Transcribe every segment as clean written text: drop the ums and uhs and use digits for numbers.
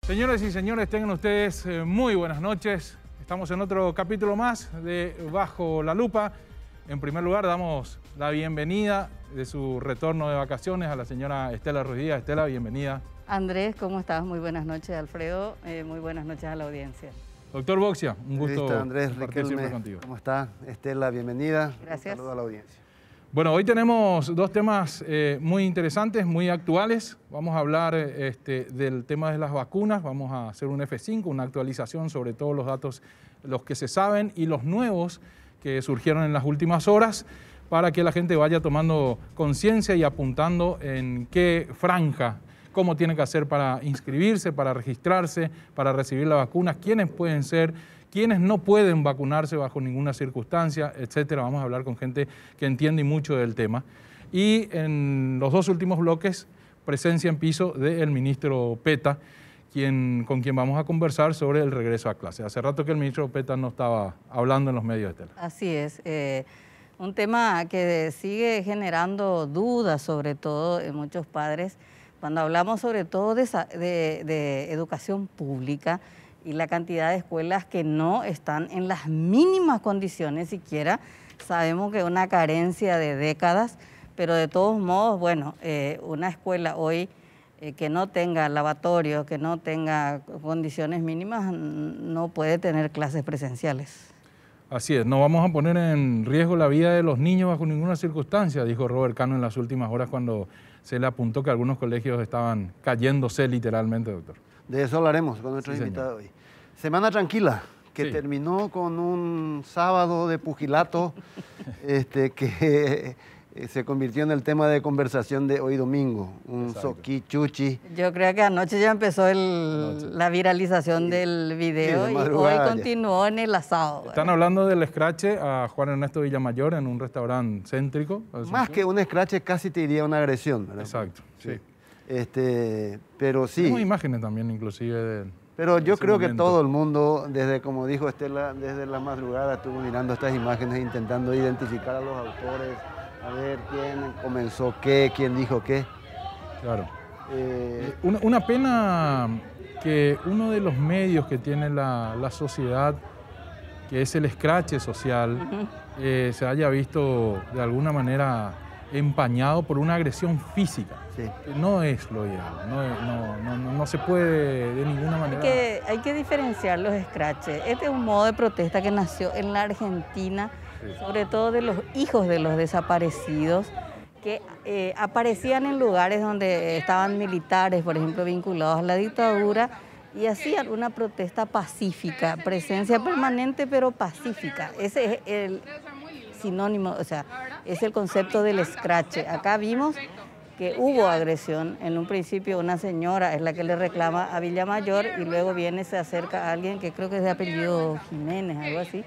Señoras y señores, tengan ustedes muy buenas noches. Estamos en otro capítulo más de Bajo la Lupa. En primer lugar, damos la bienvenida de su retorno de vacaciones a la señora Estela Ruiz Díaz. Estela, bienvenida. Andrés, ¿cómo estás? Muy buenas noches, Alfredo. Muy buenas noches a la audiencia. Doctor Boxia, un gusto Andrés, compartir siempre contigo. ¿Cómo está? Estela, bienvenida. Gracias. Un saludo a la audiencia. Bueno, hoy tenemos dos temas muy interesantes, muy actuales. Vamos a hablar del tema de las vacunas, vamos a hacer un F5, una actualización sobre todos los datos, los que se saben y los nuevos que surgieron en las últimas horas, para que la gente vaya tomando conciencia y apuntando en qué franja, cómo tiene que hacer para inscribirse, para registrarse, para recibir la vacuna, quiénes pueden ser, quiénes no pueden vacunarse bajo ninguna circunstancia, etcétera. Vamos a hablar con gente que entiende mucho del tema. Y en los dos últimos bloques, presencia en piso del ministro Peta, con quien vamos a conversar sobre el regreso a clase. Hace rato que el ministro Peta no estaba hablando en los medios de tele. Así es. Un tema que sigue generando dudas, sobre todo en muchos padres, cuando hablamos sobre todo de educación pública y la cantidad de escuelas que no están en las mínimas condiciones siquiera. Sabemos que es una carencia de décadas, pero de todos modos, bueno, una escuela hoy que no tenga lavatorio, que no tenga condiciones mínimas, no puede tener clases presenciales. Así es, no vamos a poner en riesgo la vida de los niños bajo ninguna circunstancia, dijo Robert Cano en las últimas horas cuando se le apuntó que algunos colegios estaban cayéndose literalmente, doctor. De eso hablaremos con nuestros invitados hoy. Semana tranquila, que terminó con un sábado de pugilato que se convirtió en el tema de conversación de hoy domingo, un soquichuchi. Yo creo que anoche ya empezó la viralización del video y hoy continuó en el asado. Están hablando del escrache a Juan Ernesto Villamayor en un restaurante céntrico. Más que un escrache, casi te diría una agresión, ¿verdad? Exacto, sí. Pero sí. Tenemos imágenes también inclusive de... Pero yo creo que todo el mundo, desde como dijo Estela, desde la madrugada estuvo mirando estas imágenes, intentando identificar a los autores, a ver quién comenzó qué, quién dijo qué. Claro. Una pena que uno de los medios que tiene la sociedad, que es el escrache social, se haya visto de alguna manera empañado por una agresión física. Sí. No es lo ideal, no se puede de ninguna manera. Hay que diferenciar los escraches. Este es un modo de protesta que nació en la Argentina, sobre todo de los hijos de los desaparecidos, que aparecían en lugares donde estaban militares, por ejemplo, vinculados a la dictadura, y hacían una protesta pacífica, presencia permanente pero pacífica. Ese es el sinónimo, o sea, es el concepto del escrache. Acá vimos que hubo agresión. En un principio una señora es la que le reclama a Villamayor y luego se acerca a alguien que creo que es de apellido Jiménez, algo así,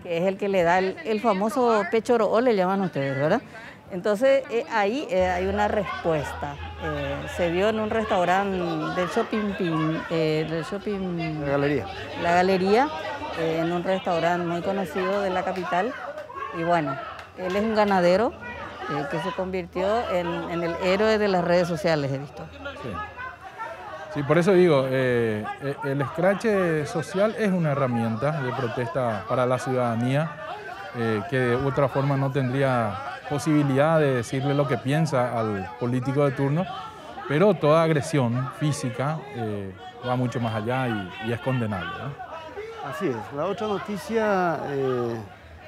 que es el que le da el famoso pecho oro, le llaman ustedes, ¿verdad? Entonces ahí hay una respuesta. Se dio en un restaurante del shopping... La Galería. La Galería, en un restaurante muy conocido de la capital. Y bueno, él es un ganadero que se convirtió en el héroe de las redes sociales, he visto. Sí, por eso digo, el escrache social es una herramienta de protesta para la ciudadanía que de otra forma no tendría posibilidad de decirle lo que piensa al político de turno, pero toda agresión física va mucho más allá y es condenable, ¿no? Así es. La otra noticia,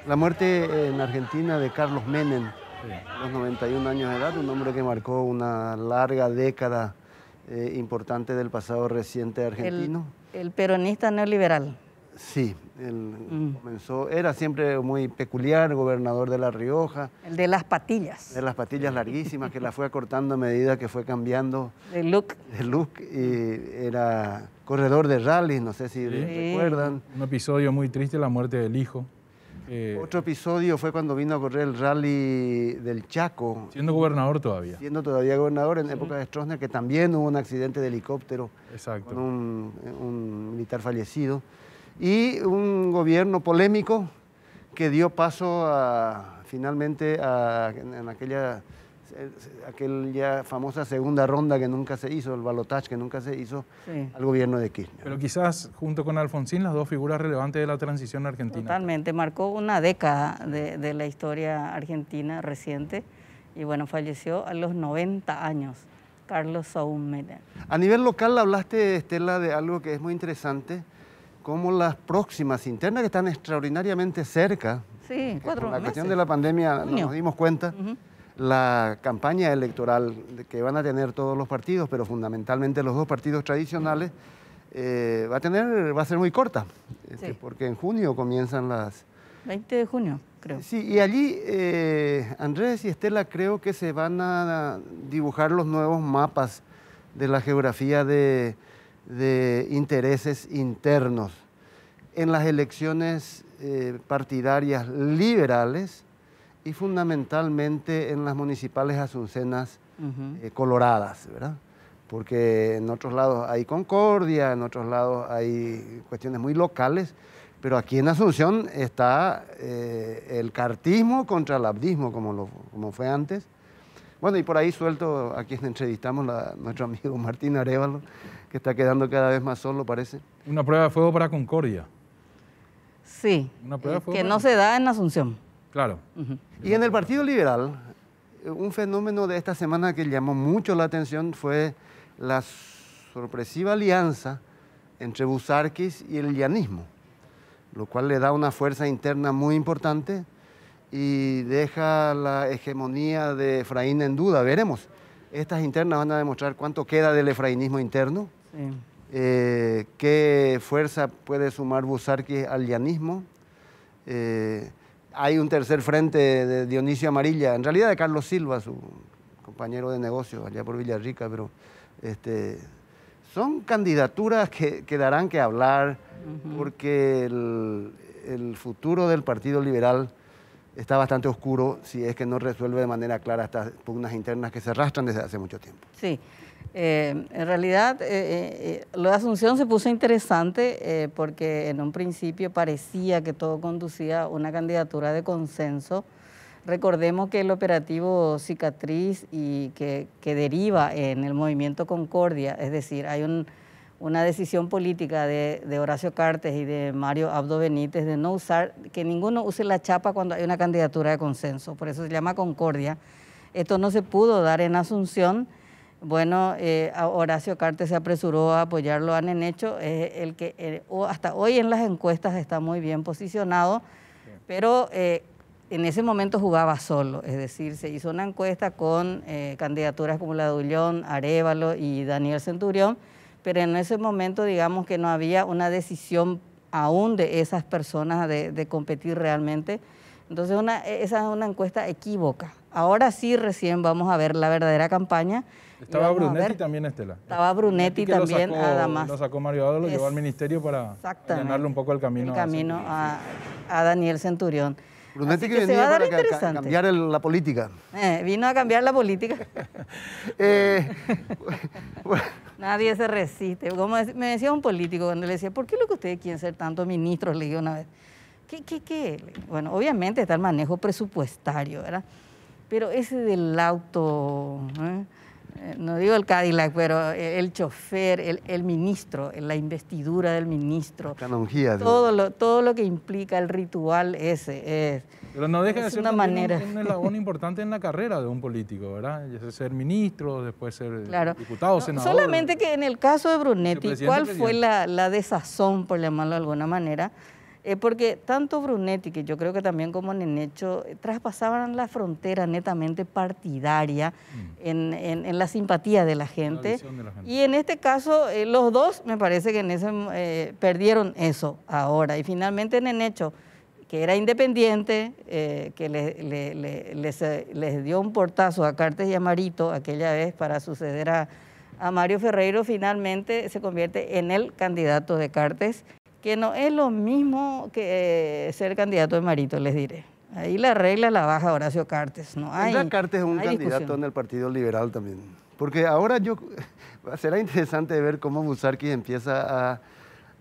la muerte en Argentina de Carlos Menem, a los 91 años de edad, un hombre que marcó una larga década importante del pasado reciente argentino. El peronista neoliberal. Sí, él comenzó, era siempre muy peculiar, gobernador de La Rioja. El de las patillas. De las patillas larguísimas, que la fue acortando a medida que fue cambiando de look. Y era corredor de rally, no sé si recuerdan. Un episodio muy triste, la muerte del hijo. Otro episodio fue cuando vino a correr el rally del Chaco. Siendo gobernador todavía. Siendo todavía gobernador en época de Stroessner, que también hubo un accidente de helicóptero. Exacto. Con un militar fallecido. Y un gobierno polémico que dio paso finalmente en aquella aquella famosa segunda ronda que nunca se hizo, el balotaje que nunca se hizo, sí, al gobierno de Kirchner. Pero quizás junto con Alfonsín las dos figuras relevantes de la transición argentina. Totalmente, marcó una década de la historia argentina reciente y bueno, falleció a los 90 años, Carlos Saúl Menem. A nivel local hablaste, Estela, de algo que es muy interesante, como las próximas internas que están extraordinariamente cerca. Sí, 4 meses. La cuestión de la pandemia nos dimos cuenta. La campaña electoral que van a tener todos los partidos, pero fundamentalmente los dos partidos tradicionales, va a ser muy corta, sí, porque en junio comienzan las... 20 de junio, creo. Sí, y allí Andrés y Estela creo que se van a dibujar los nuevos mapas de la geografía de intereses internos en las elecciones partidarias liberales y fundamentalmente en las municipales asuncenas coloradas, ¿verdad? Porque en otros lados hay concordia, en otros lados hay cuestiones muy locales, pero aquí en Asunción está el cartismo contra el abdismo, como fue antes. Bueno, y por ahí suelto a quien entrevistamos, nuestro amigo Martín Arévalo, que está quedando cada vez más solo, parece. Una prueba de fuego para Concordia. Sí, que no se da en Asunción. Claro. Y en el Partido Liberal, un fenómeno de esta semana que llamó mucho la atención fue la sorpresiva alianza entre Busarquis y el llanismo, lo cual le da una fuerza interna muy importante y deja la hegemonía de Efraín en duda. Veremos. Estas internas van a demostrar cuánto queda del efrainismo interno, qué fuerza puede sumar Busarquis al llanismo. Hay un tercer frente de Dionisio Amarilla, en realidad de Carlos Silva, su compañero de negocio allá por Villarrica, pero son candidaturas que darán que hablar, porque el futuro del Partido Liberal está bastante oscuro si es que no resuelve de manera clara estas pugnas internas que se arrastran desde hace mucho tiempo. Sí, en realidad lo de Asunción se puso interesante porque en un principio parecía que todo conducía a una candidatura de consenso. Recordemos que el operativo Cicatriz y que deriva en el movimiento Concordia, es decir, hay una decisión política de Horacio Cartes y de Mario Abdo Benítez de no usar, que ninguno use la chapa cuando hay una candidatura de consenso, por eso se llama Concordia. Esto no se pudo dar en Asunción. Bueno, Horacio Cartes se apresuró a apoyarlo a Nenecho, el que hasta hoy en las encuestas está muy bien posicionado, pero en ese momento jugaba solo, es decir, se hizo una encuesta con candidaturas como la de Ullón, Arévalo y Daniel Centurión, pero en ese momento digamos que no había una decisión aún de esas personas de competir realmente. Entonces esa es una encuesta equívoca. Ahora sí recién vamos a ver la verdadera campaña. Estaba Brunetti también, Estela. Estaba Brunetti también, además. Lo sacó Mario Abdo, lo llevó al ministerio para allanarle un poco el camino. A Daniel Centurión. Brunetti que venía para cambiar la política. Vino a cambiar la política. Nadie se resiste. Como me decía un político cuando le decía, ¿por qué lo que ustedes quieren ser tantos ministros? Le dije una vez. ¿Qué? Bueno, obviamente está el manejo presupuestario, ¿verdad? Pero ese del auto, no digo el Cadillac, pero el chofer, el ministro, la investidura del ministro, canonjía, todo lo que implica el ritual ese. Pero no deja de ser una manera. Un eslabón importante en la carrera de un político, ¿verdad? Ser ministro, después ser claro. diputado, senador. Solamente que en el caso de Brunetti, ¿cuál fue la desazón, por llamarlo de alguna manera? Porque tanto Brunetti, que yo creo que también como Nenecho, traspasaban la frontera netamente partidaria en la simpatía de la gente. Y en este caso, los dos me parece que perdieron eso ahora. Y finalmente Nenecho, que era independiente, que les dio un portazo a Cartes y a Marito aquella vez para suceder a Mario Ferreiro, finalmente se convierte en el candidato de Cartes, que no es lo mismo que ser candidato de Marito, les diré. Ahí la regla la baja Horacio Cartes. Cartes es un candidato en el Partido Liberal también. Porque ahora será interesante ver cómo Busarquis empieza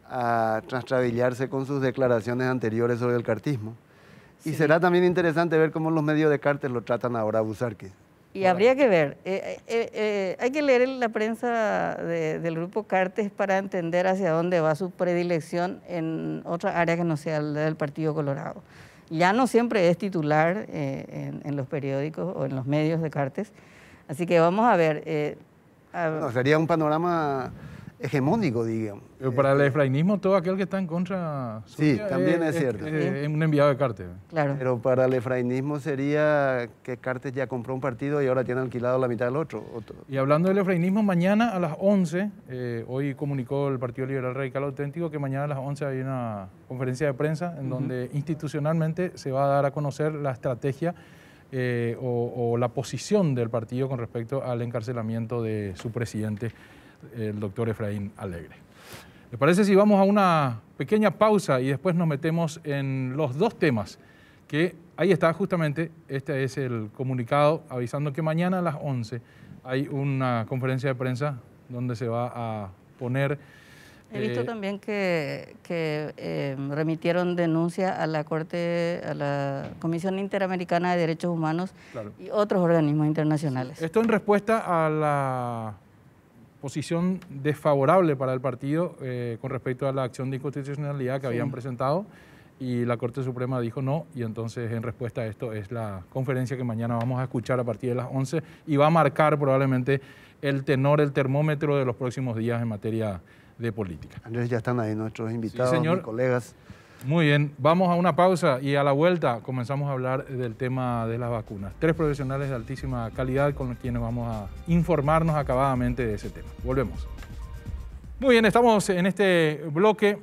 a trastrabillarse con sus declaraciones anteriores sobre el cartismo. Y será también interesante ver cómo los medios de Cartes lo tratan ahora a Busarquis. Y habría que ver, hay que leer la prensa del grupo Cartes para entender hacia dónde va su predilección en otra área que no sea la del Partido Colorado. Ya no siempre es titular en los periódicos o en los medios de Cartes, así que vamos a ver. No, sería un panorama hegemónico, digamos. Pero para el efrainismo, todo aquel que está en contra sí, también es cierto. Es un enviado de Cartes. Claro. Pero para el efrainismo sería que Cartes ya compró un partido y ahora tiene alquilado la mitad del otro. Y hablando del efrainismo, mañana a las 11, hoy comunicó el Partido Liberal Radical Auténtico que mañana a las 11 hay una conferencia de prensa en donde institucionalmente se va a dar a conocer la estrategia o la posición del partido con respecto al encarcelamiento de su presidente, el doctor Efraín Alegre. ¿Le parece si vamos a una pequeña pausa y después nos metemos en los dos temas? Que ahí está justamente, este es el comunicado avisando que mañana a las 11 hay una conferencia de prensa donde se va a poner... He visto también que remitieron denuncia a la Corte, a la Comisión Interamericana de Derechos Humanos, claro, y otros organismos internacionales. Esto en respuesta a la posición desfavorable para el partido con respecto a la acción de inconstitucionalidad que habían presentado, y la Corte Suprema dijo no, y entonces en respuesta a esto es la conferencia que mañana vamos a escuchar a partir de las 11 y va a marcar probablemente el tenor, el termómetro de los próximos días en materia de política. Andrés, ya están ahí nuestros invitados, sí, señor. Mis colegas. Muy bien, vamos a una pausa y a la vuelta comenzamos a hablar del tema de las vacunas. 3 profesionales de altísima calidad con quienes vamos a informarnos acabadamente de ese tema. Volvemos. Muy bien, estamos en este bloque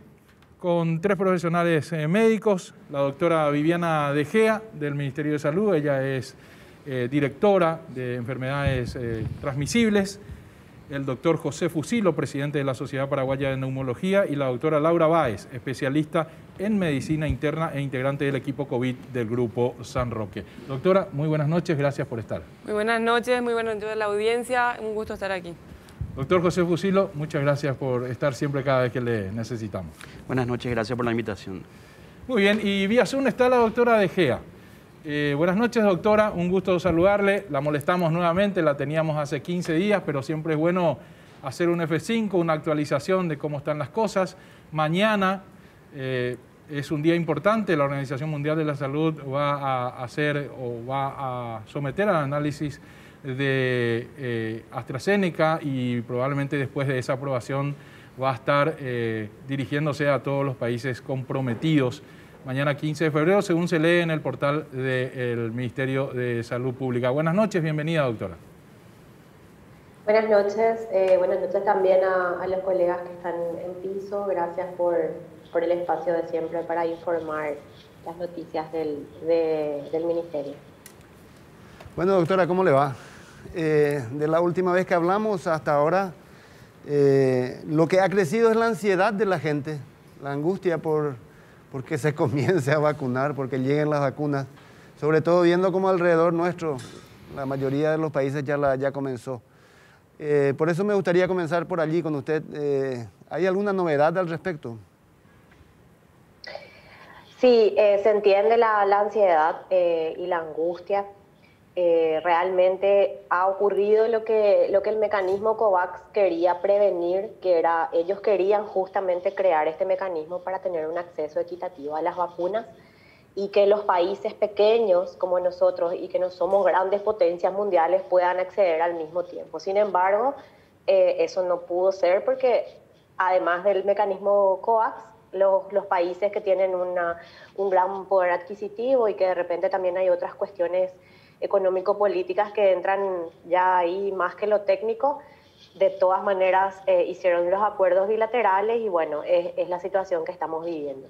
con 3 profesionales médicos. La doctora Viviana De Gea del Ministerio de Salud, ella es directora de enfermedades transmisibles. El doctor José Fusilo, presidente de la Sociedad Paraguaya de Neumología, y la doctora Laura Báez, especialista en medicina interna e integrante del equipo COVID del Grupo San Roque. Doctora, muy buenas noches, gracias por estar. Muy buenas noches a la audiencia, un gusto estar aquí. Doctor José Fusilo, muchas gracias por estar siempre cada vez que le necesitamos. Buenas noches, gracias por la invitación. Muy bien, y vía Zoom está la doctora De Gea. Buenas noches, doctora, un gusto saludarle. La molestamos nuevamente, la teníamos hace 15 días, pero siempre es bueno hacer un F5, una actualización de cómo están las cosas. Mañana es un día importante, la Organización Mundial de la Salud va a hacer o va a someter al análisis de AstraZeneca y probablemente después de esa aprobación va a estar dirigiéndose a todos los países comprometidos. Mañana 15 de febrero, según se lee en el portal del Ministerio de Salud Pública. Buenas noches, bienvenida, doctora. Buenas noches también a los colegas que están en piso. Gracias por el espacio de siempre para informar las noticias del Ministerio. Bueno, doctora, ¿cómo le va? De la última vez que hablamos hasta ahora, lo que ha crecido es la ansiedad de la gente, la angustia porque se comience a vacunar, porque lleguen las vacunas, sobre todo viendo cómo alrededor nuestro, la mayoría de los países ya comenzó. Por eso me gustaría comenzar por allí con usted. ¿Hay alguna novedad al respecto? Sí, se entiende la ansiedad y la angustia. Realmente ha ocurrido lo que el mecanismo COVAX quería prevenir, que era, ellos querían justamente crear este mecanismo para tener un acceso equitativo a las vacunas y que los países pequeños como nosotros y que no somos grandes potencias mundiales puedan acceder al mismo tiempo. Sin embargo, eso no pudo ser porque además del mecanismo COVAX, los países que tienen un gran poder adquisitivo y que de repente también hay otras cuestiones económico-políticas que entran ya ahí más que lo técnico, de todas maneras hicieron los acuerdos bilaterales y bueno, es la situación que estamos viviendo.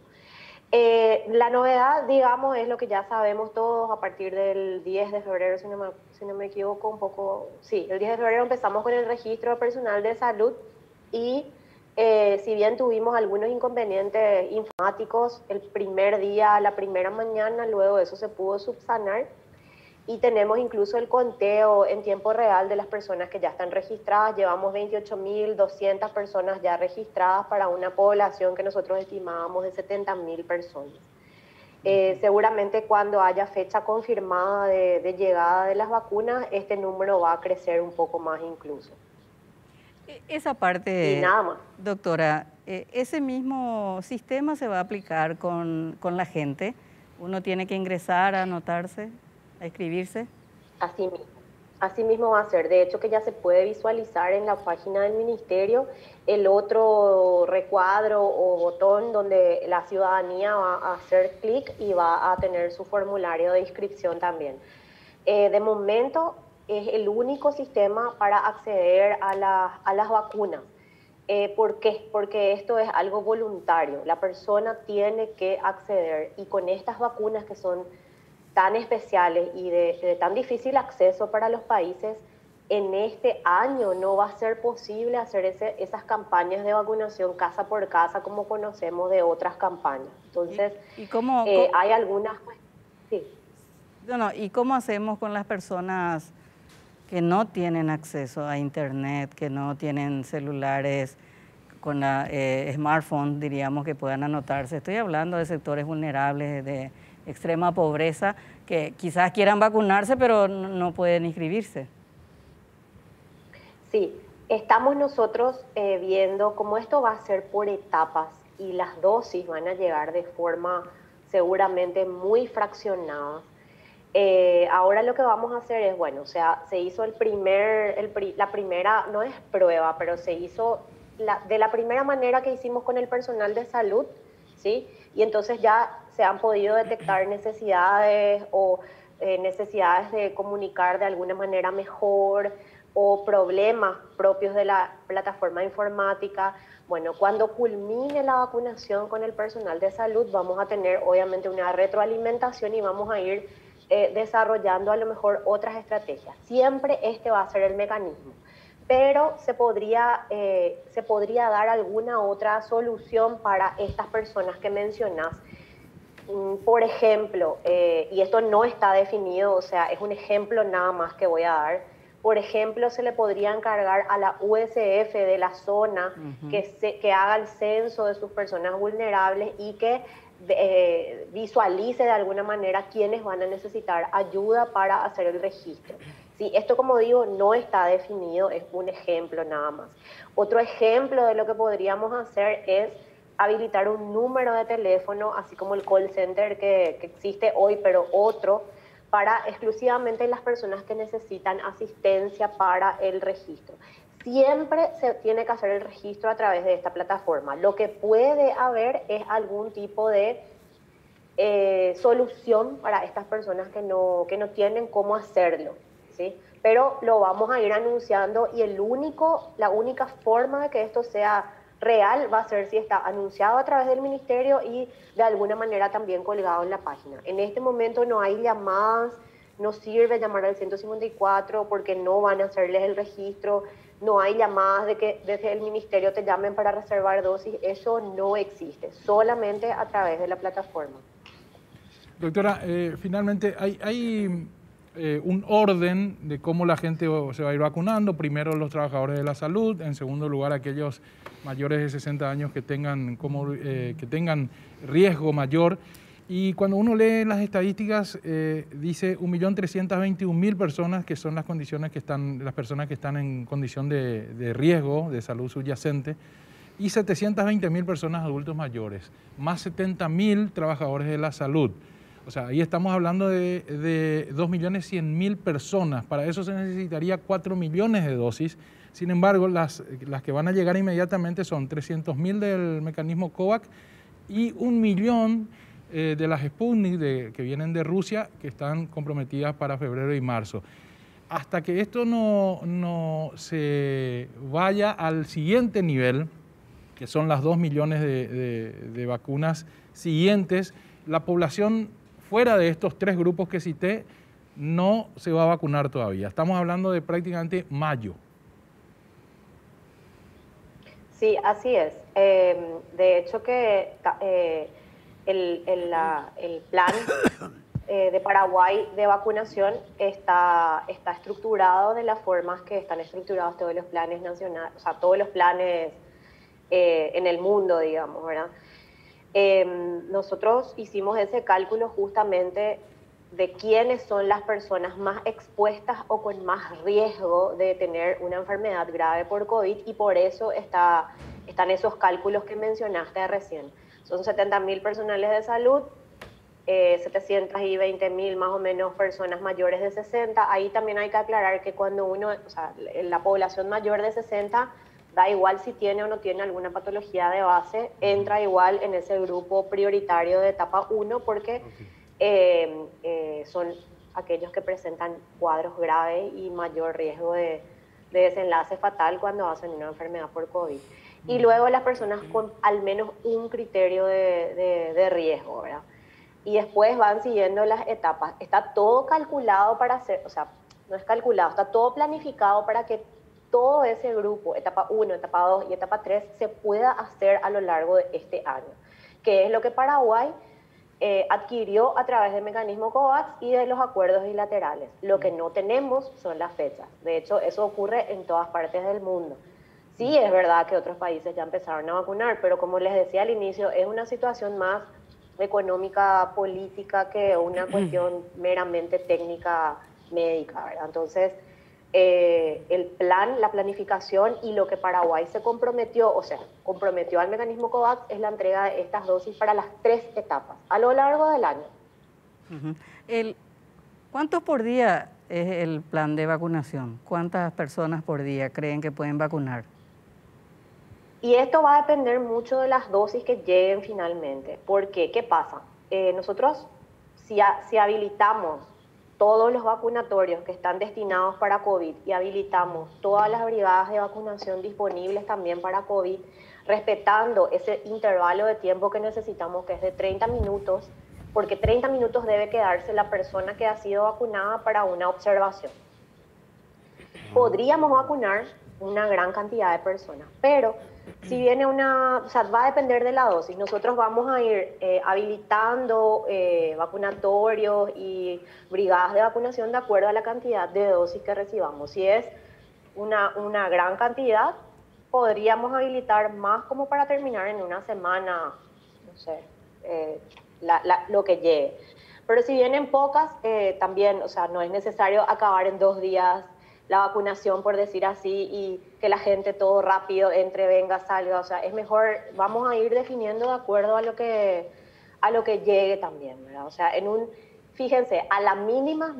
La novedad, digamos, es lo que ya sabemos todos a partir del 10 de febrero, si no me equivoco, un poco, sí, el 10 de febrero empezamos con el registro de personal de salud y si bien tuvimos algunos inconvenientes informáticos el primer día, la primera mañana, luego eso se pudo subsanar. Y tenemos incluso el conteo en tiempo real de las personas que ya están registradas. Llevamos 28.200 personas ya registradas para una población que nosotros estimábamos de 70.000 personas. Seguramente cuando haya fecha confirmada de llegada de las vacunas, este número va a crecer un poco más incluso. Esa parte, Y nada más. doctora, ese mismo sistema se va a aplicar con la gente. Uno tiene que ingresar, a anotarse, a inscribirse. Así mismo va a ser. De hecho, que ya se puede visualizar en la página del ministerio el otro recuadro o botón donde la ciudadanía va a hacer clic y va a tener su formulario de inscripción también. De momento es el único sistema para acceder a las vacunas. ¿Por qué? Porque esto es algo voluntario. La persona tiene que acceder y con estas vacunas que son tan especiales y de tan difícil acceso para los países, en este año no va a ser posible hacer esas campañas de vacunación casa por casa como conocemos de otras campañas. Entonces, ¿Y cómo, hay algunas... Sí. ¿Y cómo hacemos con las personas que no tienen acceso a internet, que no tienen celulares con la smartphone, diríamos, que puedan anotarse? Estoy hablando de sectores vulnerables, de extrema pobreza, que quizás quieran vacunarse, pero no pueden inscribirse. Sí, estamos nosotros viendo cómo esto va a ser por etapas y las dosis van a llegar de forma seguramente muy fraccionada. Ahora lo que vamos a hacer es, bueno, o sea, se hizo la primera, no es prueba, pero se hizo de la primera manera que hicimos con el personal de salud, ¿sí? Y entonces ya se han podido detectar necesidades o necesidades de comunicar de alguna manera mejor o problemas propios de la plataforma informática. Bueno, cuando culmine la vacunación con el personal de salud, vamos a tener obviamente una retroalimentación y vamos a ir desarrollando a lo mejor otras estrategias. Siempre este va a ser el mecanismo, pero se podría dar alguna otra solución para estas personas que mencionas. Por ejemplo, y esto no está definido, o sea, es un ejemplo nada más que voy a dar. Por ejemplo, se le podría encargar a la USF de la zona que haga el censo de sus personas vulnerables y que visualice de alguna manera quiénes van a necesitar ayuda para hacer el registro. Sí, esto, como digo, no está definido, es un ejemplo nada más. Otro ejemplo de lo que podríamos hacer es habilitar un número de teléfono, así como el call center que existe hoy, pero otro, para exclusivamente las personas que necesitan asistencia para el registro. Siempre se tiene que hacer el registro a través de esta plataforma. Lo que puede haber es algún tipo de solución para estas personas que no tienen cómo hacerlo, ¿sí? Pero lo vamos a ir anunciando y la única forma de que esto sea real va a ser si está anunciado a través del ministerio y de alguna manera también colgado en la página. En este momento no hay llamadas, no sirve llamar al 154 porque no van a hacerles el registro, no hay llamadas de que desde el ministerio te llamen para reservar dosis, eso no existe, solamente a través de la plataforma. Doctora, finalmente hay un orden de cómo la gente se va a ir vacunando. Primero los trabajadores de la salud, en segundo lugar aquellos mayores de 60 años que tengan riesgo mayor. Y cuando uno lee las estadísticas, dice 1.321.000 personas, que son las personas que están en condición de riesgo de salud subyacente, y 720.000 personas adultos mayores, más 70.000 trabajadores de la salud. O sea, ahí estamos hablando de 2.100.000 personas. Para eso se necesitaría 4 millones de dosis. Sin embargo, las que van a llegar inmediatamente son 300.000 del mecanismo COVAX y 1 millón de las Sputnik que vienen de Rusia, que están comprometidas para febrero y marzo. Hasta que esto no se vaya al siguiente nivel, que son las 2 millones de vacunas siguientes, la población fuera de estos 3 grupos que cité no se va a vacunar todavía. Estamos hablando de prácticamente mayo. Sí, así es. De hecho que el plan de Paraguay de vacunación está estructurado de las formas que están estructurados todos los planes nacionales, o sea, todos los planes en el mundo, digamos, ¿verdad? nosotros hicimos ese cálculo justamente de quiénes son las personas más expuestas o con más riesgo de tener una enfermedad grave por COVID, y por eso están esos cálculos que mencionaste recién. Son 70.000 personales de salud, 720.000 más o menos personas mayores de 60. Ahí también hay que aclarar que cuando uno, o sea, la población mayor de 60, da igual si tiene o no tiene alguna patología de base, entra igual en ese grupo prioritario de etapa 1 porque son aquellos que presentan cuadros graves y mayor riesgo de desenlace fatal cuando hacen una enfermedad por COVID. Y luego las personas con al menos un criterio de riesgo, ¿verdad? Y después van siguiendo las etapas. Está todo calculado para hacer, o sea, no es calculado, está todo planificado para que todo ese grupo, etapa 1, etapa 2 y etapa 3, se pueda hacer a lo largo de este año, que es lo que Paraguay adquirió a través del mecanismo COVAX y de los acuerdos bilaterales. Lo que no tenemos son las fechas. De hecho, eso ocurre en todas partes del mundo. Sí, es verdad que otros países ya empezaron a vacunar, pero como les decía al inicio, es una situación más económica, política, que una cuestión meramente técnica, médica, ¿verdad? Entonces, el plan, la planificación y lo que Paraguay se comprometió, o sea, comprometió al mecanismo COVAX, es la entrega de estas dosis para las 3 etapas a lo largo del año. ¿Cuántos por día es el plan de vacunación? ¿Cuántas personas por día creen que pueden vacunar? Y esto va a depender mucho de las dosis que lleguen finalmente. ¿Por qué? ¿Qué pasa? Nosotros, si habilitamos todos los vacunatorios que están destinados para COVID y habilitamos todas las brigadas de vacunación disponibles también para COVID, respetando ese intervalo de tiempo que necesitamos, que es de 30 minutos, porque 30 minutos debe quedarse la persona que ha sido vacunada para una observación. Podríamos vacunar una gran cantidad de personas, pero si viene o sea, va a depender de la dosis. Nosotros vamos a ir habilitando vacunatorios y brigadas de vacunación de acuerdo a la cantidad de dosis que recibamos. Si es una gran cantidad, podríamos habilitar más como para terminar en una semana, no sé, lo que llegue. Pero si vienen pocas, también, o sea, no es necesario acabar en 2 días la vacunación, por decir así, y que la gente todo rápido entre, venga, salga. O sea, es mejor, vamos a ir definiendo de acuerdo a lo que llegue también, ¿verdad? O sea, fíjense, a la mínima,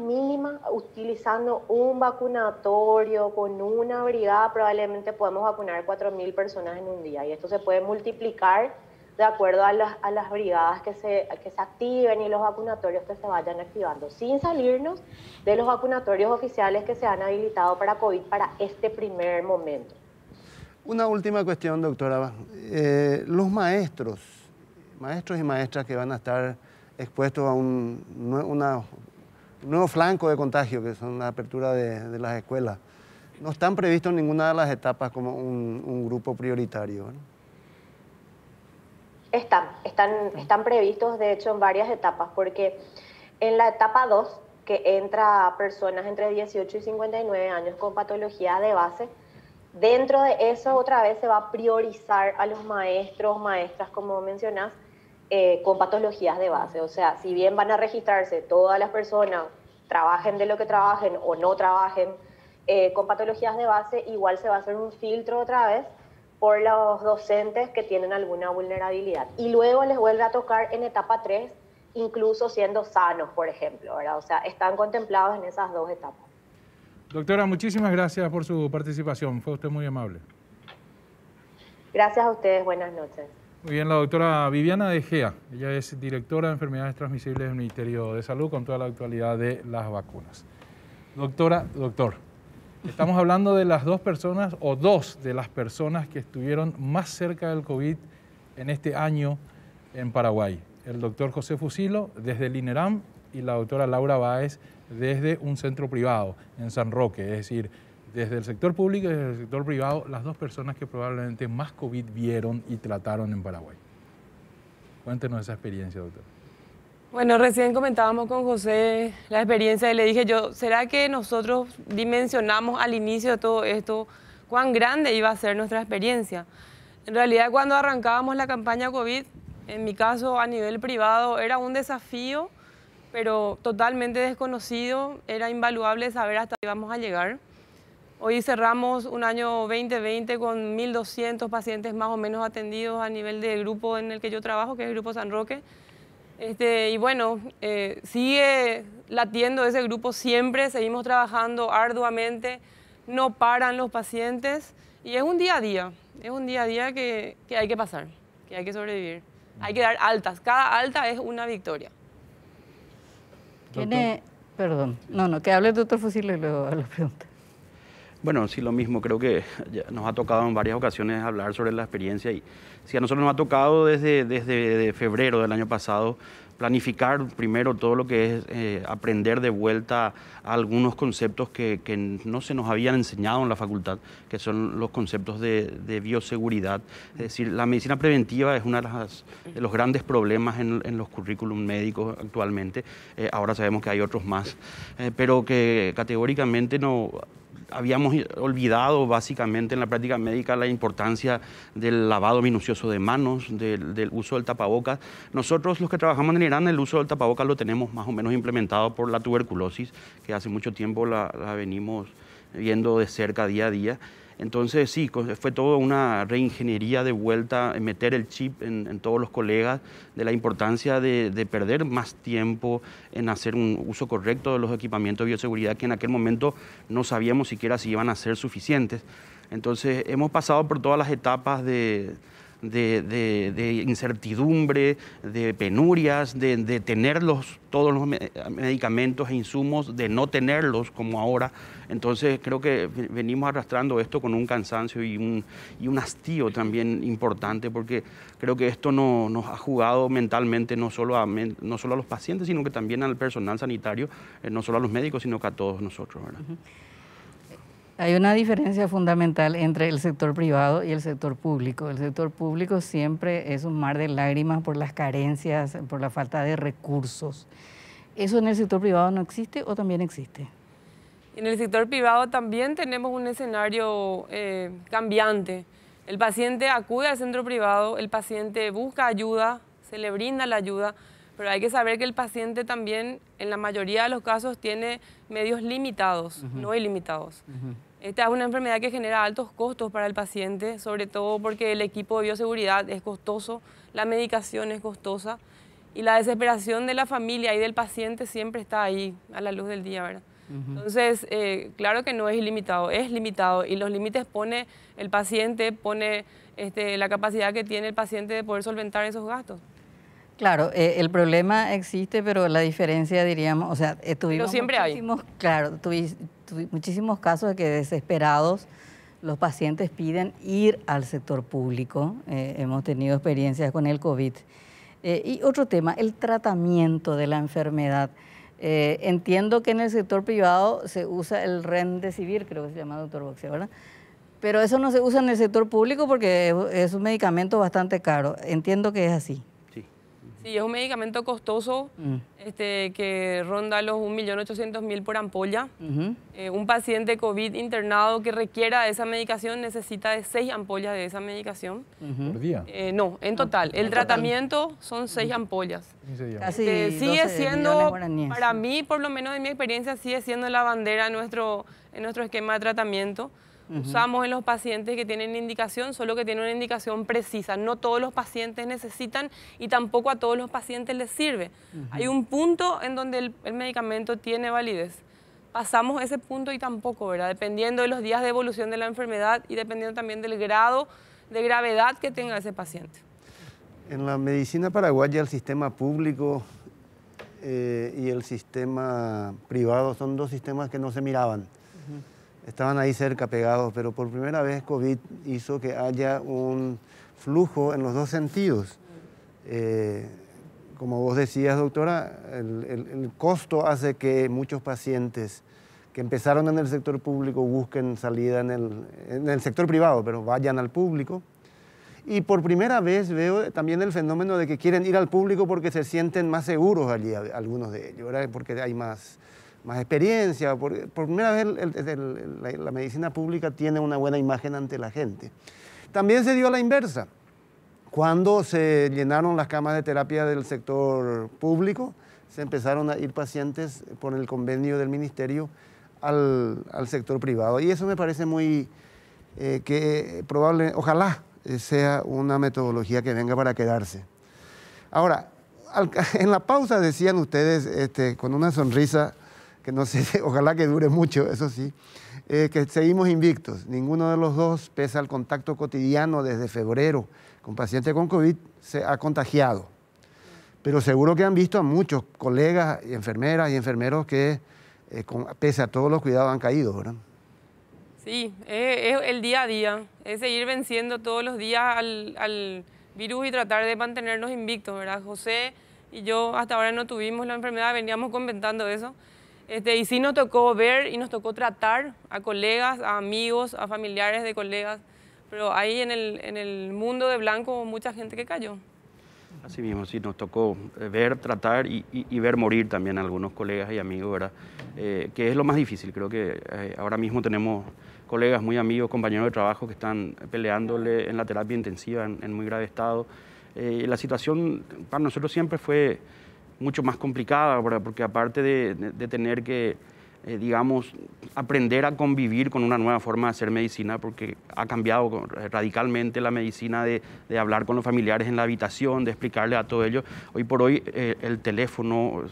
utilizando un vacunatorio con una brigada, probablemente podemos vacunar 4.000 personas en un día. Y esto se puede multiplicar de acuerdo a las brigadas que se activen y los vacunatorios que se vayan activando, sin salirnos de los vacunatorios oficiales que se han habilitado para COVID para este primer momento. Una última cuestión, doctora. Los maestros y maestras que van a estar expuestos a un nuevo flanco de contagio, que son la apertura de las escuelas, no están previstos en ninguna de las etapas como un grupo prioritario, ¿no? Están previstos, de hecho, en varias etapas, porque en la etapa 2, que entra personas entre 18 y 59 años con patología de base, dentro de eso otra vez se va a priorizar a los maestros, maestras, como mencionás, con patologías de base. O sea, si bien van a registrarse todas las personas, trabajen de lo que trabajen o no trabajen, con patologías de base, igual se va a hacer un filtro otra vez por los docentes que tienen alguna vulnerabilidad. Y luego les vuelve a tocar en etapa 3, incluso siendo sanos, por ejemplo, ¿verdad? O sea, están contemplados en esas 2 etapas. Doctora, muchísimas gracias por su participación. Fue usted muy amable. Gracias a ustedes. Buenas noches. Muy bien, la doctora Viviana De Gea. Ella es directora de Enfermedades Transmisibles del Ministerio de Salud con toda la actualidad de las vacunas. Doctor. Estamos hablando de las 2 personas o 2 de las personas que estuvieron más cerca del COVID en este año en Paraguay. El doctor José Fusilo desde el INERAM y la doctora Laura Báez desde un centro privado en San Roque. Es decir, desde el sector público y desde el sector privado, las 2 personas que probablemente más COVID vieron y trataron en Paraguay. Cuéntenos esa experiencia, doctor. Bueno, recién comentábamos con José la experiencia y le dije yo, ¿será que nosotros dimensionamos al inicio de todo esto cuán grande iba a ser nuestra experiencia? En realidad, cuando arrancábamos la campaña COVID, En mi caso, a nivel privado, era un desafío, pero totalmente desconocido. Era invaluable saber hasta dónde íbamos a llegar. Hoy cerramos un año 2020 con 1.200 pacientes más o menos atendidos a nivel del grupo en el que yo trabajo, que es el Grupo San Roque. Y bueno, sigue latiendo ese grupo siempre, seguimos trabajando arduamente, no paran los pacientes y es un día a día que hay que pasar, que hay que sobrevivir. Hay que dar altas, cada alta es una victoria. Perdón, que hable el doctor Fusillo y luego a la pregunta. Bueno, sí, lo mismo. Creo que ya nos ha tocado en varias ocasiones hablar sobre la experiencia y sí, a nosotros nos ha tocado desde febrero del año pasado planificar primero todo lo que es aprender de vuelta a algunos conceptos que no se nos habían enseñado en la facultad, que son los conceptos de bioseguridad. Es decir, la medicina preventiva es uno de los grandes problemas en los currículum médicos actualmente. Ahora sabemos que hay otros más, pero que categóricamente no habíamos olvidado básicamente en la práctica médica la importancia del lavado minucioso de manos, del uso del tapabocas. Nosotros los que trabajamos en Irán, el uso del tapabocas lo tenemos más o menos implementado por la tuberculosis, que hace mucho tiempo la venimos viendo de cerca día a día. Entonces sí, fue toda una reingeniería de vuelta, meter el chip en todos los colegas de la importancia de perder más tiempo en hacer un uso correcto de los equipamientos de bioseguridad que en aquel momento no sabíamos siquiera si iban a ser suficientes. Entonces hemos pasado por todas las etapas de incertidumbre, de penurias, de tenerlos todos los medicamentos e insumos, de no tenerlos como ahora. Entonces creo que venimos arrastrando esto con un cansancio y un hastío también importante, porque creo que esto nos ha jugado mentalmente no solo a los pacientes, sino que también al personal sanitario, no solo a los médicos, sino que a todos nosotros, ¿verdad? Hay una diferencia fundamental entre el sector privado y el sector público. El sector público siempre es un mar de lágrimas por las carencias, por la falta de recursos. ¿Eso en el sector privado no existe o también existe? En el sector privado también tenemos un escenario cambiante. El paciente acude al centro privado, el paciente busca ayuda, se le brinda la ayuda, pero hay que saber que el paciente también, en la mayoría de los casos, tiene medios limitados, no ilimitados. Esta es una enfermedad que genera altos costos para el paciente, sobre todo porque el equipo de bioseguridad es costoso, la medicación es costosa y la desesperación de la familia y del paciente siempre está ahí a la luz del día, ¿verdad? Entonces, claro que no es ilimitado, es limitado y los límites pone el paciente, pone la capacidad que tiene el paciente de poder solventar esos gastos. Claro, el problema existe, pero la diferencia, diríamos, o sea, tuvimos siempre muchísimos casos de que desesperados los pacientes piden ir al sector público. Hemos tenido experiencias con el COVID. Y otro tema, el tratamiento de la enfermedad. Entiendo que en el sector privado se usa el Remdesivir, creo que se llama, doctor Boxia, ¿verdad? Pero eso no se usa en el sector público porque es un medicamento bastante caro. Entiendo que es así. Sí, es un medicamento costoso que ronda los 1.800.000 por ampolla. Un paciente COVID internado que requiera de esa medicación necesita de 6 ampollas de esa medicación. ¿Por día? No, en total. El tratamiento son 6 ampollas. Casi sigue siendo, para mí, mí, por lo menos en mi experiencia, sigue siendo la bandera en nuestro esquema de tratamiento. Usamos en los pacientes que tienen indicación, solo que tienen una indicación precisa. No todos los pacientes necesitan y tampoco a todos los pacientes les sirve. Hay un punto en donde el medicamento tiene validez. Pasamos ese punto y tampoco, ¿verdad? Dependiendo de los días de evolución de la enfermedad y dependiendo también del grado de gravedad que tenga ese paciente. En la medicina paraguaya el sistema público y el sistema privado son dos sistemas que no se miraban. Estaban ahí cerca, pegados, pero por primera vez COVID hizo que haya un flujo en los dos sentidos. Como vos decías, doctora, el costo hace que muchos pacientes que empezaron en el sector público busquen salida en el sector privado, pero vayan al público. Y por primera vez veo también el fenómeno de que quieren ir al público porque se sienten más seguros allí, algunos de ellos, ¿verdad? Porque hay más experiencia. Por primera vez la medicina pública tiene una buena imagen ante la gente. También se dio a la inversa. Cuando se llenaron las camas de terapia del sector público, se empezaron a ir pacientes por el convenio del ministerio al sector privado. Y eso me parece muy que probable, ojalá sea una metodología que venga para quedarse. Ahora, en la pausa decían ustedes con una sonrisa que no sé, ojalá que dure mucho, eso sí, que seguimos invictos. Ninguno de los dos, pese al contacto cotidiano desde febrero con pacientes con COVID, se ha contagiado. Pero seguro que han visto a muchos colegas, enfermeras y enfermeros que, pese a todos los cuidados, han caído, ¿verdad? Sí, es el día a día, es seguir venciendo todos los días al virus y tratar de mantenernos invictos, ¿verdad? José y yo hasta ahora no tuvimos la enfermedad, veníamos comentando eso. Y sí nos tocó ver y nos tocó tratar a colegas, a amigos, a familiares de colegas, pero ahí en el mundo de blanco mucha gente que cayó. Así mismo, sí, nos tocó ver, tratar y ver morir también a algunos colegas y amigos, ¿verdad? Que es lo más difícil. Creo que ahora mismo tenemos colegas, muy amigos, compañeros de trabajo que están peleándole en la terapia intensiva en muy grave estado. La situación para nosotros siempre fue mucho más complicada, ¿verdad? Porque aparte de tener que, digamos, aprender a convivir con una nueva forma de hacer medicina, porque ha cambiado radicalmente la medicina de hablar con los familiares en la habitación, de explicarle a todo ello. Hoy por hoy el teléfono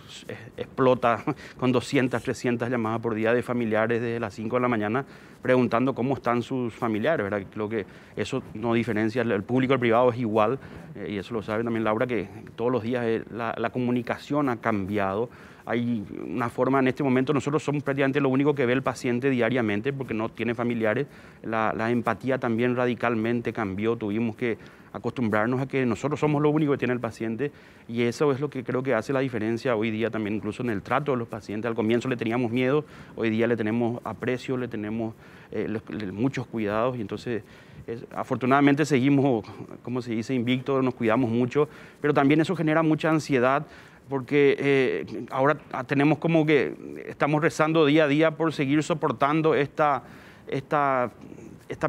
explota con 200, 300 llamadas por día de familiares desde las 5 de la mañana preguntando cómo están sus familiares, ¿verdad? Creo que eso no diferencia, el público y el privado es igual, y eso lo sabe también Laura, que todos los días la comunicación ha cambiado. Hay una forma, en este momento nosotros somos prácticamente lo único que ve el paciente diariamente porque no tiene familiares. La empatía también radicalmente cambió, tuvimos que acostumbrarnos a que nosotros somos lo único que tiene el paciente y eso es lo que creo que hace la diferencia hoy día también incluso en el trato de los pacientes. Al comienzo le teníamos miedo, hoy día le tenemos aprecio, le tenemos muchos cuidados y entonces afortunadamente seguimos, como se dice, invictos, nos cuidamos mucho, pero también eso genera mucha ansiedad porque ahora tenemos como que estamos rezando día a día por seguir soportando esta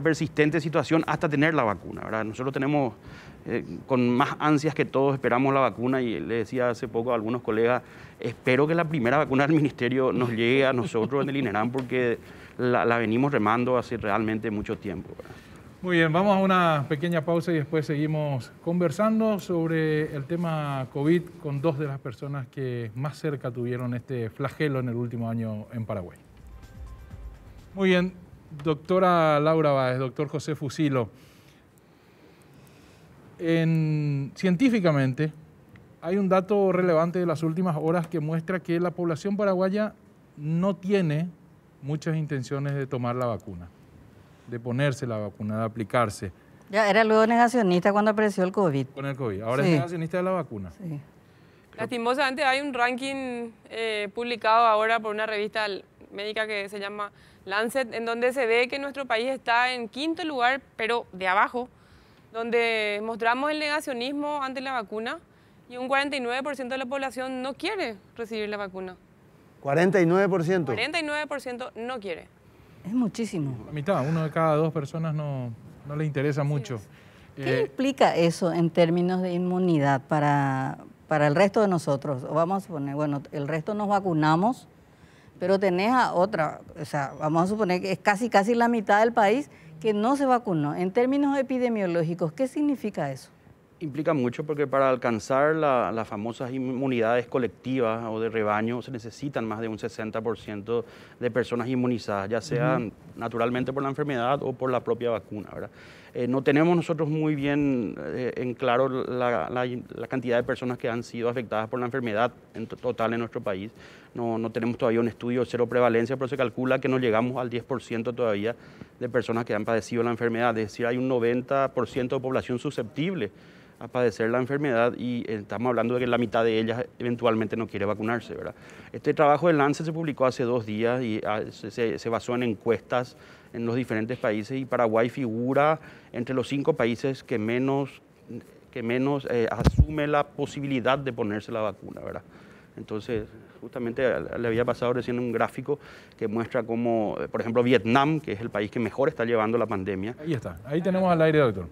persistente situación hasta tener la vacuna, ¿verdad? Nosotros tenemos con más ansias que todos esperamos la vacuna y le decía hace poco a algunos colegas, espero que la primera vacuna del ministerio nos llegue a nosotros en el INERAM porque la venimos remando hace realmente mucho tiempo, ¿verdad? Muy bien, vamos a una pequeña pausa y después seguimos conversando sobre el tema COVID con dos de las personas que más cerca tuvieron este flagelo en el último año en Paraguay. Muy bien, doctora Laura Báez, doctor José Fusilo. Científicamente hay un dato relevante de las últimas horas que muestra que la población paraguaya no tiene muchas intenciones de tomar la vacuna, de ponerse la vacuna, de aplicarse. Ya era luego negacionista cuando apareció el COVID. Con el COVID. Ahora Sí. es negacionista de la vacuna. Sí. Lastimosamente hay un ranking publicado ahora por una revista médica que se llama Lancet, en donde se ve que nuestro país está en 5º lugar, pero de abajo, donde mostramos el negacionismo ante la vacuna y un 49% de la población no quiere recibir la vacuna. 49%. 49% no quiere. Es muchísimo. La mitad, uno de cada dos personas no le interesa mucho. ¿Qué implica eso en términos de inmunidad para el resto de nosotros? Vamos a suponer, bueno, el resto nos vacunamos, pero tenés a otra, o sea, vamos a suponer que es casi la mitad del país que no se vacunó. En términos epidemiológicos, ¿qué significa eso? Implica mucho porque para alcanzar las famosas inmunidades colectivas o de rebaño se necesitan más de un 60% de personas inmunizadas, ya sea naturalmente por la enfermedad o por la propia vacuna, ¿verdad? No tenemos nosotros muy bien en claro la cantidad de personas que han sido afectadas por la enfermedad en total en nuestro país. No tenemos todavía un estudio de cero prevalencia, pero se calcula que no llegamos al 10% todavía de personas que han padecido la enfermedad. Es decir, hay un 90% de población susceptible a padecer la enfermedad y estamos hablando de que la mitad de ellas eventualmente no quiere vacunarse, ¿verdad? Este trabajo de Lancet se publicó hace 2 días y se basó en encuestas en los diferentes países y Paraguay figura entre los 5 países que menos asume la posibilidad de ponerse la vacuna, ¿verdad? Entonces, justamente le había pasado recién un gráfico que muestra cómo, por ejemplo, Vietnam, que es el país que mejor está llevando la pandemia. Ahí está, ahí tenemos al aire, doctor.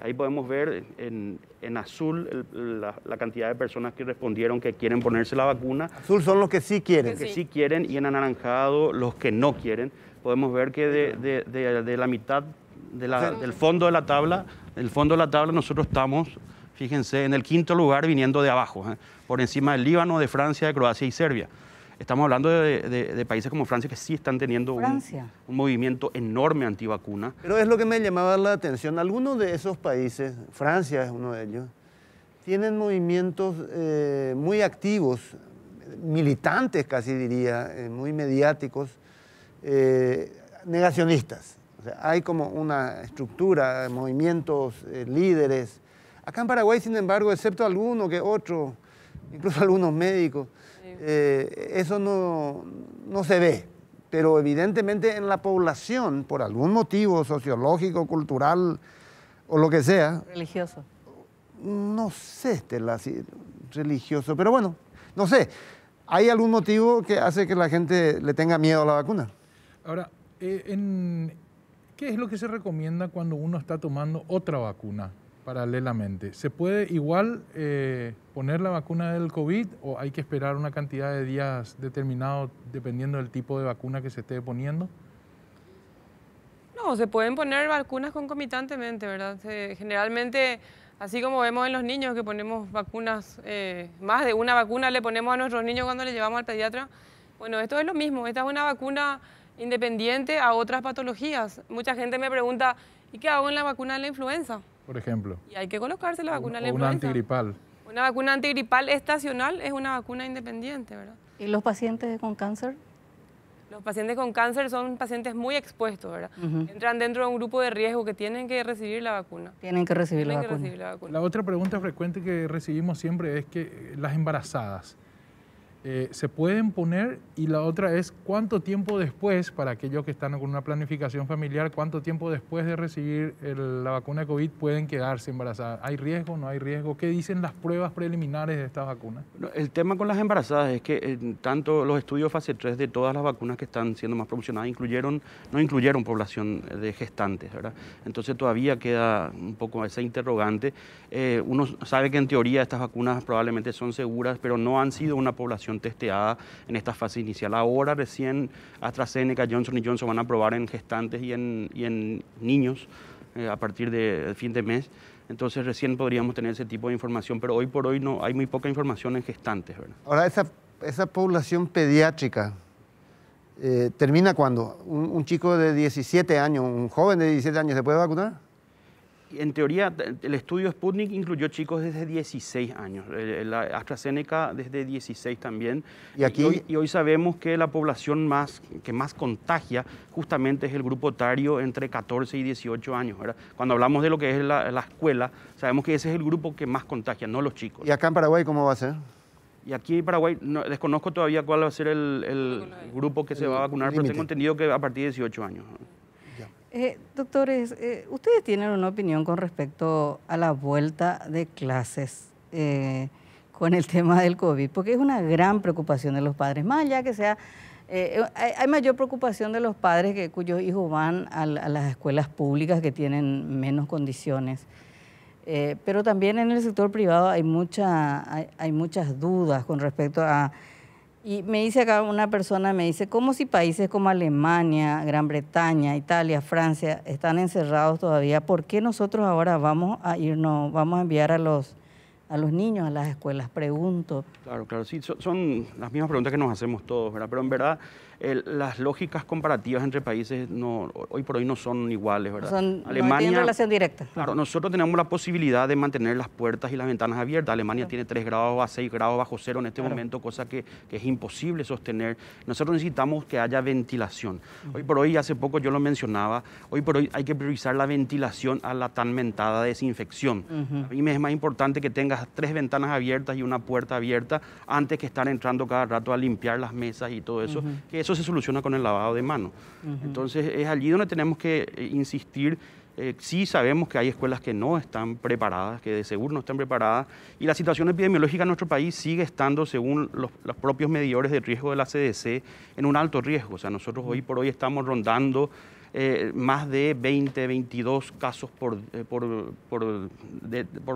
Ahí podemos ver en azul la cantidad de personas que respondieron que quieren ponerse la vacuna. Azul son los que sí quieren. Los que sí quieren, y en anaranjado los que no quieren. Podemos ver que de la mitad del fondo de la tabla, nosotros estamos, fíjense, en el 5º lugar viniendo de abajo, por encima del Líbano, de Francia, de Croacia y Serbia. Estamos hablando de países como Francia que sí están teniendo un movimiento enorme antivacuna. Pero es lo que me llamaba la atención. Algunos de esos países, Francia es uno de ellos, tienen movimientos muy activos, militantes casi diría, muy mediáticos, negacionistas. O sea, hay como una estructura, movimientos, líderes. Acá en Paraguay, sin embargo, excepto alguno que otro, incluso algunos médicos, eso no se ve. Pero evidentemente en la población, por algún motivo sociológico, cultural o lo que sea. Religioso. No sé, Estela, si religioso, pero bueno, no sé. ¿Hay algún motivo que hace que la gente le tenga miedo a la vacuna? Ahora, ¿qué es lo que se recomienda cuando uno está tomando otra vacuna paralelamente? ¿Se puede igual poner la vacuna del COVID o hay que esperar una cantidad de días determinado dependiendo del tipo de vacuna que se esté poniendo? No, se pueden poner vacunas concomitantemente, ¿verdad? Generalmente, así como vemos en los niños que ponemos vacunas, más de una vacuna le ponemos a nuestros niños cuando les llevamos al pediatra, bueno, esto es lo mismo, esta es una vacuna independiente a otras patologías. Mucha gente me pregunta, ¿y qué hago en la vacuna de la influenza? Por ejemplo. Y hay que colocarse la vacuna de la influenza. Una antigripal. Una vacuna antigripal estacional es una vacuna independiente, ¿verdad? ¿Y los pacientes con cáncer? Los pacientes con cáncer son pacientes muy expuestos, ¿verdad? Entran dentro de un grupo de riesgo que tienen que recibir la vacuna. Tienen que recibir la vacuna. La otra pregunta frecuente que recibimos siempre es que las embarazadas se pueden poner, y la otra es cuánto tiempo después, para aquellos que están con una planificación familiar, cuánto tiempo después de recibir la vacuna de COVID pueden quedarse embarazadas. ¿Hay riesgo, no hay riesgo? ¿Qué dicen las pruebas preliminares de esta vacuna? El tema con las embarazadas es que tanto los estudios fase 3 de todas las vacunas que están siendo más promocionadas no incluyeron población de gestantes, ¿verdad? Entonces todavía queda un poco esa interrogante. Uno sabe que en teoría estas vacunas probablemente son seguras, pero no han sido una población testeada en esta fase inicial. Ahora recién AstraZeneca, Johnson & Johnson van a probar en gestantes y en niños a partir del fin de mes. Entonces recién podríamos tener ese tipo de información, pero hoy por hoy no hay muy poca información en gestantes, ¿verdad? Ahora, esa población pediátrica termina cuando un chico de 17 años, un joven de 17 años, ¿se puede vacunar? En teoría, el estudio Sputnik incluyó chicos desde 16 años, la AstraZeneca desde 16 también. Y hoy sabemos que la población que más contagia justamente es el grupo etario entre 14 y 18 años, ¿verdad? Cuando hablamos de lo que es la escuela, sabemos que ese es el grupo que más contagia, no los chicos. ¿Y acá en Paraguay cómo va a ser? Y aquí en Paraguay desconozco todavía cuál va a ser el grupo que se va a vacunar, pero tengo entendido que a partir de 18 años. Doctores, ¿ustedes tienen una opinión con respecto a la vuelta de clases con el tema del COVID? Porque es una gran preocupación de los padres, más allá que sea, hay mayor preocupación de los padres cuyos hijos van a las escuelas públicas que tienen menos condiciones. Pero también en el sector privado hay muchas dudas con respecto a... Y me dice acá una persona, me dice, ¿cómo si países como Alemania, Gran Bretaña, Italia, Francia están encerrados todavía? ¿Por qué nosotros ahora vamos a enviar a los niños a las escuelas? Pregunto. Claro, sí, son las mismas preguntas que nos hacemos todos, ¿verdad? Pero en verdad las lógicas comparativas entre países hoy por hoy no son iguales, ¿verdad? Alemania, no tienen relación directa. Claro, nosotros tenemos la posibilidad de mantener las puertas y las ventanas abiertas. Alemania tiene 3 grados a 6 grados bajo cero en este momento, cosa que es imposible sostener. Nosotros necesitamos que haya ventilación. Hoy por hoy, hace poco yo lo mencionaba, hoy por hoy hay que priorizar la ventilación a la tan mentada desinfección. A mí me es más importante que tengas 3 ventanas abiertas y una puerta abierta antes que estar entrando cada rato a limpiar las mesas y todo eso, que eso se soluciona con el lavado de manos. Entonces es allí donde tenemos que insistir. Sí sabemos que hay escuelas que no están preparadas, que de seguro no están preparadas, y la situación epidemiológica en nuestro país sigue estando, según los propios medidores de riesgo de la CDC, en un alto riesgo. O sea, nosotros hoy por hoy estamos rondando más de 20, 22 casos por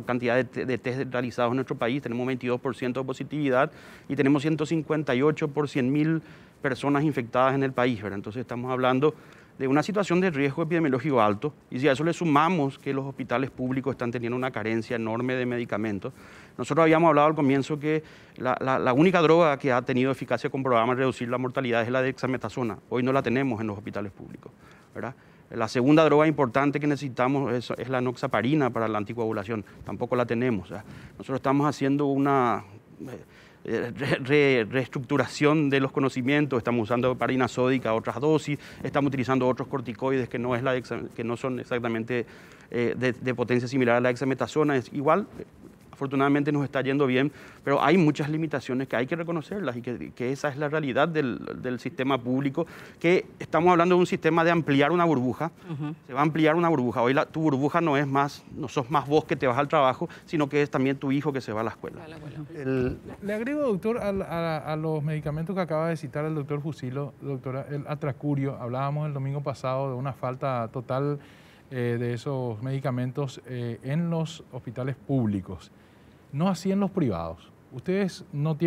cantidad de test realizados en nuestro país. Tenemos 22% de positividad y tenemos 158 por 100.000 personas infectadas en el país, ¿verdad? Entonces estamos hablando de una situación de riesgo epidemiológico alto, y si a eso le sumamos que los hospitales públicos están teniendo una carencia enorme de medicamentos. Nosotros habíamos hablado al comienzo que la única droga que ha tenido eficacia comprobada en reducir la mortalidad es la dexametasona. Hoy no la tenemos en los hospitales públicos, ¿verdad? La segunda droga importante que necesitamos es la enoxaparina para la anticoagulación. Tampoco la tenemos. Nosotros estamos haciendo una reestructuración de los conocimientos, estamos usando heparina sódica, otras dosis, estamos utilizando otros corticoides que no son exactamente de potencia similar a la dexametasona. Es igual, afortunadamente nos está yendo bien, pero hay muchas limitaciones que hay que reconocerlas y que esa es la realidad del sistema público, que estamos hablando de un sistema de ampliar una burbuja. Se va a ampliar una burbuja. Hoy tu burbuja no sos más vos que te vas al trabajo, sino que es también tu hijo que se va a la escuela. Le agrego, doctor, a los medicamentos que acaba de citar el doctor Fusilo, doctora, el atracurio. Hablábamos el domingo pasado de una falta total de esos medicamentos en los hospitales públicos. No así en los privados. ¿Ustedes no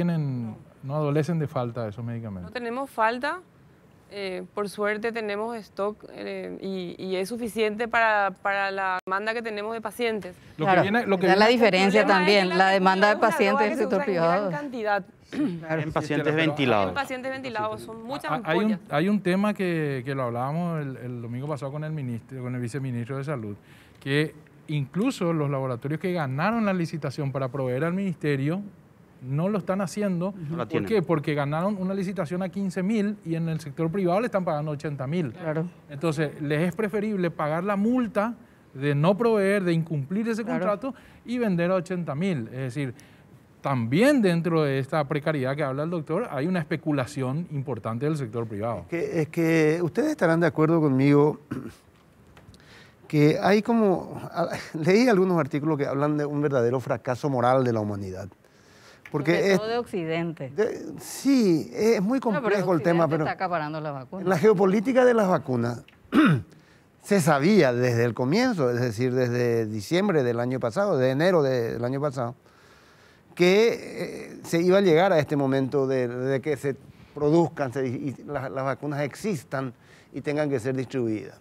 adolecen de falta de esos medicamentos? No tenemos falta. Por suerte tenemos stock y es suficiente para la demanda que tenemos de pacientes. La diferencia también, la demanda de pacientes del sector privado. En cantidad. En pacientes ventilados. En pacientes ventilados, son muchas ampollas. Hay un tema que lo hablábamos el domingo pasado con el viceministro de Salud, que incluso los laboratorios que ganaron la licitación para proveer al ministerio no lo están haciendo. ¿Por qué? Porque ganaron una licitación a 15.000 y en el sector privado le están pagando 80.000. Claro. Entonces, les es preferible pagar la multa de no proveer, de incumplir ese contrato y vender a 80.000. Es decir, también dentro de esta precariedad que habla el doctor, hay una especulación importante del sector privado. Es que ustedes estarán de acuerdo conmigo que hay leí algunos artículos que hablan de un verdadero fracaso moral de la humanidad. Porque sobre todo de Occidente. Sí, es muy complejo el tema, pero está acaparando la vacuna. En la geopolítica de las vacunas se sabía desde el comienzo, es decir, desde diciembre del año pasado, de enero del año pasado, que se iba a llegar a este momento de que se produzcan y las vacunas existan y tengan que ser distribuidas.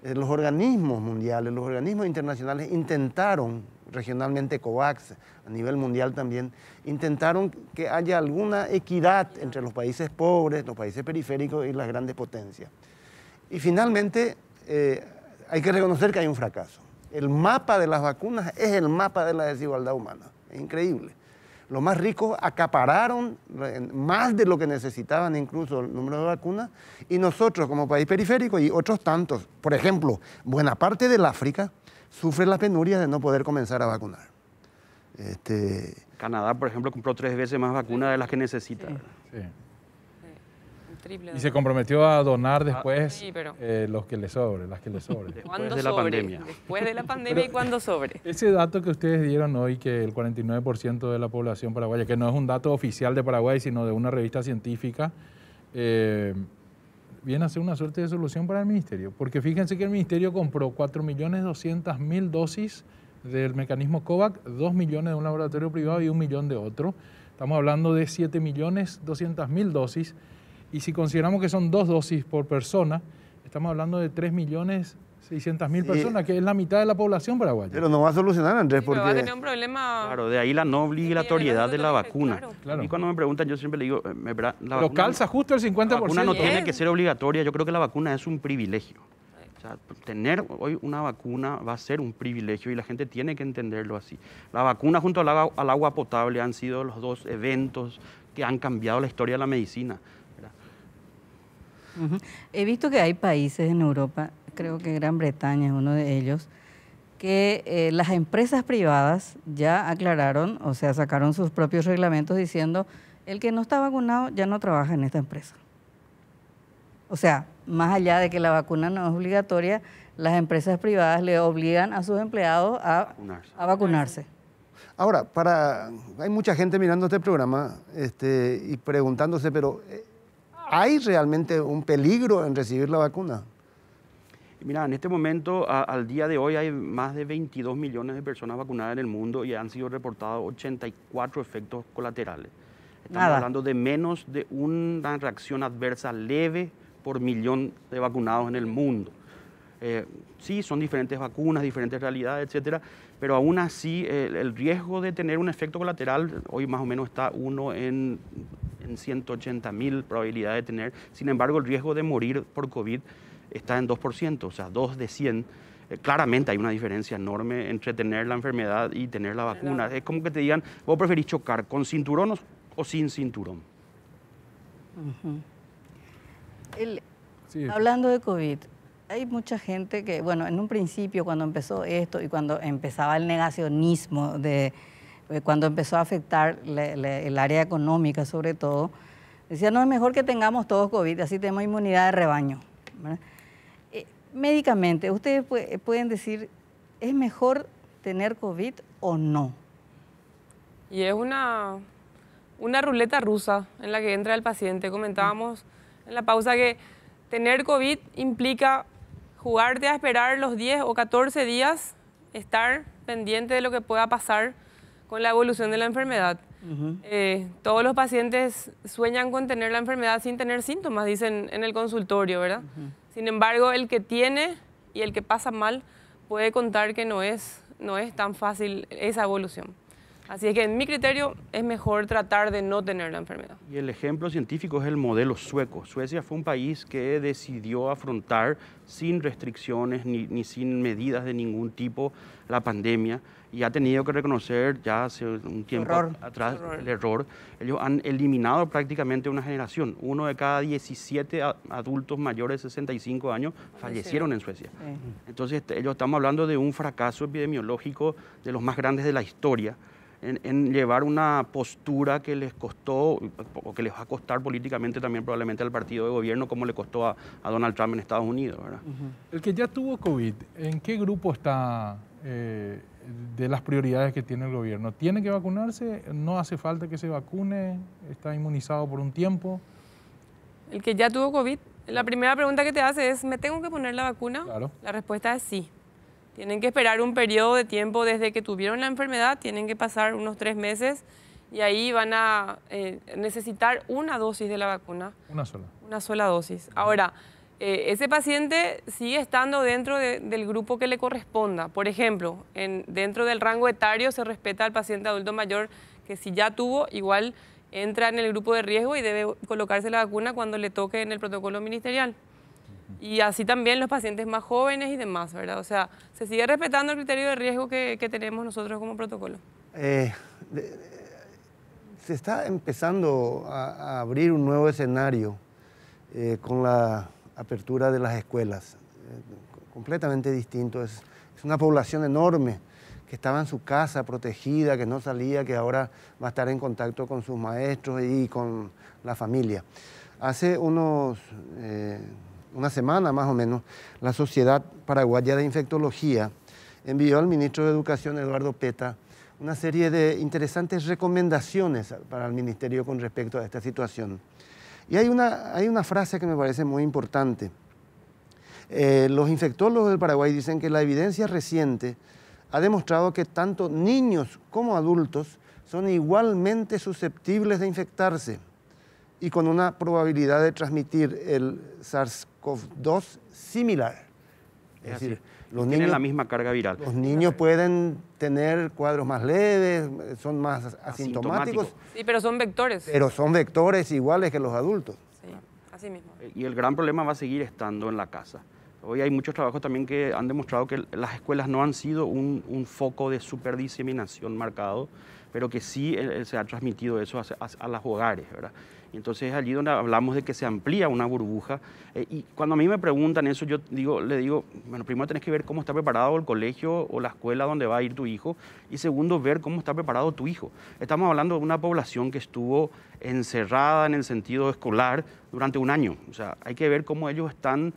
Los organismos mundiales, los organismos internacionales intentaron, regionalmente COVAX, a nivel mundial también, intentaron que haya alguna equidad entre los países pobres, los países periféricos y las grandes potencias. Y finalmente hay que reconocer que hay un fracaso. El mapa de las vacunas es el mapa de la desigualdad humana, es increíble. Los más ricos acapararon más de lo que necesitaban incluso el número de vacunas, y nosotros como país periférico y otros tantos, por ejemplo, buena parte del África sufre la penuria de no poder comenzar a vacunar. Canadá, por ejemplo, compró 3 veces más vacunas de las que necesita. Sí. Y se comprometió a donar después los que le sobren, las que le sobren. Después de la pandemia. Después de la pandemia y cuando sobre. Ese dato que ustedes dieron hoy, que el 49% de la población paraguaya, que no es un dato oficial de Paraguay, sino de una revista científica, viene a ser una suerte de solución para el ministerio. Porque fíjense que el ministerio compró 4.200.000 dosis del mecanismo COVAX, 2 millones de un laboratorio privado y 1 millón de otro. Estamos hablando de 7.200.000 dosis. Y si consideramos que son 2 dosis por persona, estamos hablando de 3.600.000 personas, que es la mitad de la población paraguaya. Pero no va a solucionar, Andrés, porque... va a tener un problema... Claro, de ahí la no obligatoriedad de la vacuna. Claro. Y cuando me preguntan, yo siempre le digo... Pero calza justo el 50%. La vacuna no tiene que ser obligatoria. Yo creo que la vacuna es un privilegio. O sea, tener hoy una vacuna va a ser un privilegio y la gente tiene que entenderlo así. La vacuna junto al agua potable han sido los 2 eventos que han cambiado la historia de la medicina. He visto que hay países en Europa, creo que Gran Bretaña es uno de ellos, que las empresas privadas ya aclararon, o sea, sacaron sus propios reglamentos diciendo el que no está vacunado ya no trabaja en esta empresa. O sea, más allá de que la vacuna no es obligatoria, las empresas privadas le obligan a sus empleados a vacunarse. Ahora, hay mucha gente mirando este programa y preguntándose, pero... ¿hay realmente un peligro en recibir la vacuna? Mira, en este momento, al día de hoy, hay más de 22 millones de personas vacunadas en el mundo y han sido reportados 84 efectos colaterales. Estamos hablando de menos de una reacción adversa leve por millón de vacunados en el mundo. Sí, son diferentes vacunas, diferentes realidades, etcétera, pero aún así el riesgo de tener un efecto colateral hoy más o menos está 1 en 180.000 probabilidades de tener. Sin embargo, el riesgo de morir por COVID está en 2%, o sea, 2 de 100. Claramente hay una diferencia enorme entre tener la enfermedad y tener la vacuna. Es como que te digan, ¿vos preferís chocar con cinturón o sin cinturón? Hablando de COVID, hay mucha gente que, bueno, en un principio cuando empezó esto y cuando empezaba el negacionismo, cuando empezó a afectar el área económica sobre todo, decían, no, es mejor que tengamos todos COVID, así tenemos inmunidad de rebaño, ¿verdad? Médicamente, ustedes pueden decir, ¿es mejor tener COVID o no? Y es una ruleta rusa en la que entra el paciente. Comentábamos en la pausa que tener COVID implica jugarte a esperar los 10 o 14 días, estar pendiente de lo que pueda pasar con la evolución de la enfermedad. Todos los pacientes sueñan con tener la enfermedad sin tener síntomas, dicen en el consultorio, ¿verdad? Sin embargo, el que tiene y el que pasa mal puede contar que no es tan fácil esa evolución. Así es que en mi criterio es mejor tratar de no tener la enfermedad. Y el ejemplo científico es el modelo sueco. Suecia fue un país que decidió afrontar sin restricciones ni sin medidas de ningún tipo la pandemia y ha tenido que reconocer ya hace un tiempo atrás el error. Ellos han eliminado prácticamente una generación. 1 de cada 17 adultos mayores de 65 años fallecieron en Suecia. Entonces, estamos hablando de un fracaso epidemiológico de los más grandes de la historia. En llevar una postura que les costó, o que les va a costar políticamente también probablemente al partido de gobierno, como le costó a Donald Trump en Estados Unidos, ¿verdad? El que ya tuvo COVID, ¿en qué grupo está de las prioridades que tiene el gobierno? ¿Tiene que vacunarse? ¿No hace falta que se vacune? ¿Está inmunizado por un tiempo? El que ya tuvo COVID, la primera pregunta que te hace es, ¿me tengo que poner la vacuna? Claro. La respuesta es sí. Tienen que esperar un periodo de tiempo desde que tuvieron la enfermedad, tienen que pasar unos 3 meses y ahí van a necesitar una dosis de la vacuna. Una sola. Una sola dosis. Ahora, ese paciente sigue estando dentro del grupo que le corresponda. Por ejemplo, dentro del rango etario se respeta al paciente adulto mayor que si ya tuvo, igual entra en el grupo de riesgo y debe colocarse la vacuna cuando le toque en el protocolo ministerial. Y así también los pacientes más jóvenes y demás, ¿verdad? O sea, se sigue respetando el criterio de riesgo que tenemos nosotros como protocolo. Se está empezando a abrir un nuevo escenario con la apertura de las escuelas, completamente distinto. Es una población enorme que estaba en su casa protegida, que no salía, que ahora va a estar en contacto con sus maestros y con la familia. Hace una semana más o menos, la Sociedad Paraguaya de Infectología envió al ministro de Educación, Eduardo Peta, una serie de interesantes recomendaciones para el ministerio con respecto a esta situación. Y hay una frase que me parece muy importante. Los infectólogos del Paraguay dicen que la evidencia reciente ha demostrado que tanto niños como adultos son igualmente susceptibles de infectarse y con una probabilidad de transmitir el SARS-CoV-2 similar. Es decir, los niños tienen la misma carga viral. Los niños pueden tener cuadros más leves, son más asintomáticos. Sí, pero son vectores. Pero son vectores iguales que los adultos. Sí, así mismo. Y el gran problema va a seguir estando en la casa. Hoy hay muchos trabajos también que han demostrado que las escuelas no han sido un foco de superdiseminación marcado, pero que sí se ha transmitido eso a los hogares, ¿verdad? Y entonces es allí donde hablamos de que se amplía una burbuja. Y cuando a mí me preguntan eso, yo le digo, bueno, primero tenés que ver cómo está preparado el colegio o la escuela donde va a ir tu hijo, y segundo, ver cómo está preparado tu hijo. Estamos hablando de una población que estuvo encerrada en el sentido escolar durante un año. O sea, hay que ver cómo ellos están,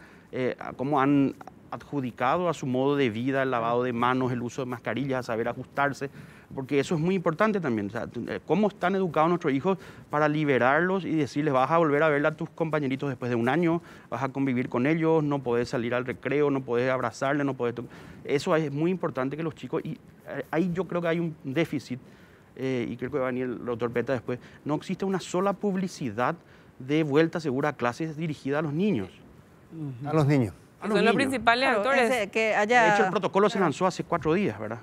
cómo han adjudicado a su modo de vida, el lavado de manos, el uso de mascarillas, a saber ajustarse, porque eso es muy importante también. O sea, cómo están educados nuestros hijos para liberarlos y decirles, vas a volver a ver a tus compañeritos después de un año, vas a convivir con ellos, no podés salir al recreo, no podés abrazarles, no podés... Eso es muy importante que los chicos... Y ahí yo creo que hay un déficit, y creo que va a venir el doctor Peta después. No existe una sola publicidad de vuelta segura a clases dirigida a los niños. A los niños. Son los principales actores. Que haya... De hecho, el protocolo se lanzó hace 4 días, ¿verdad?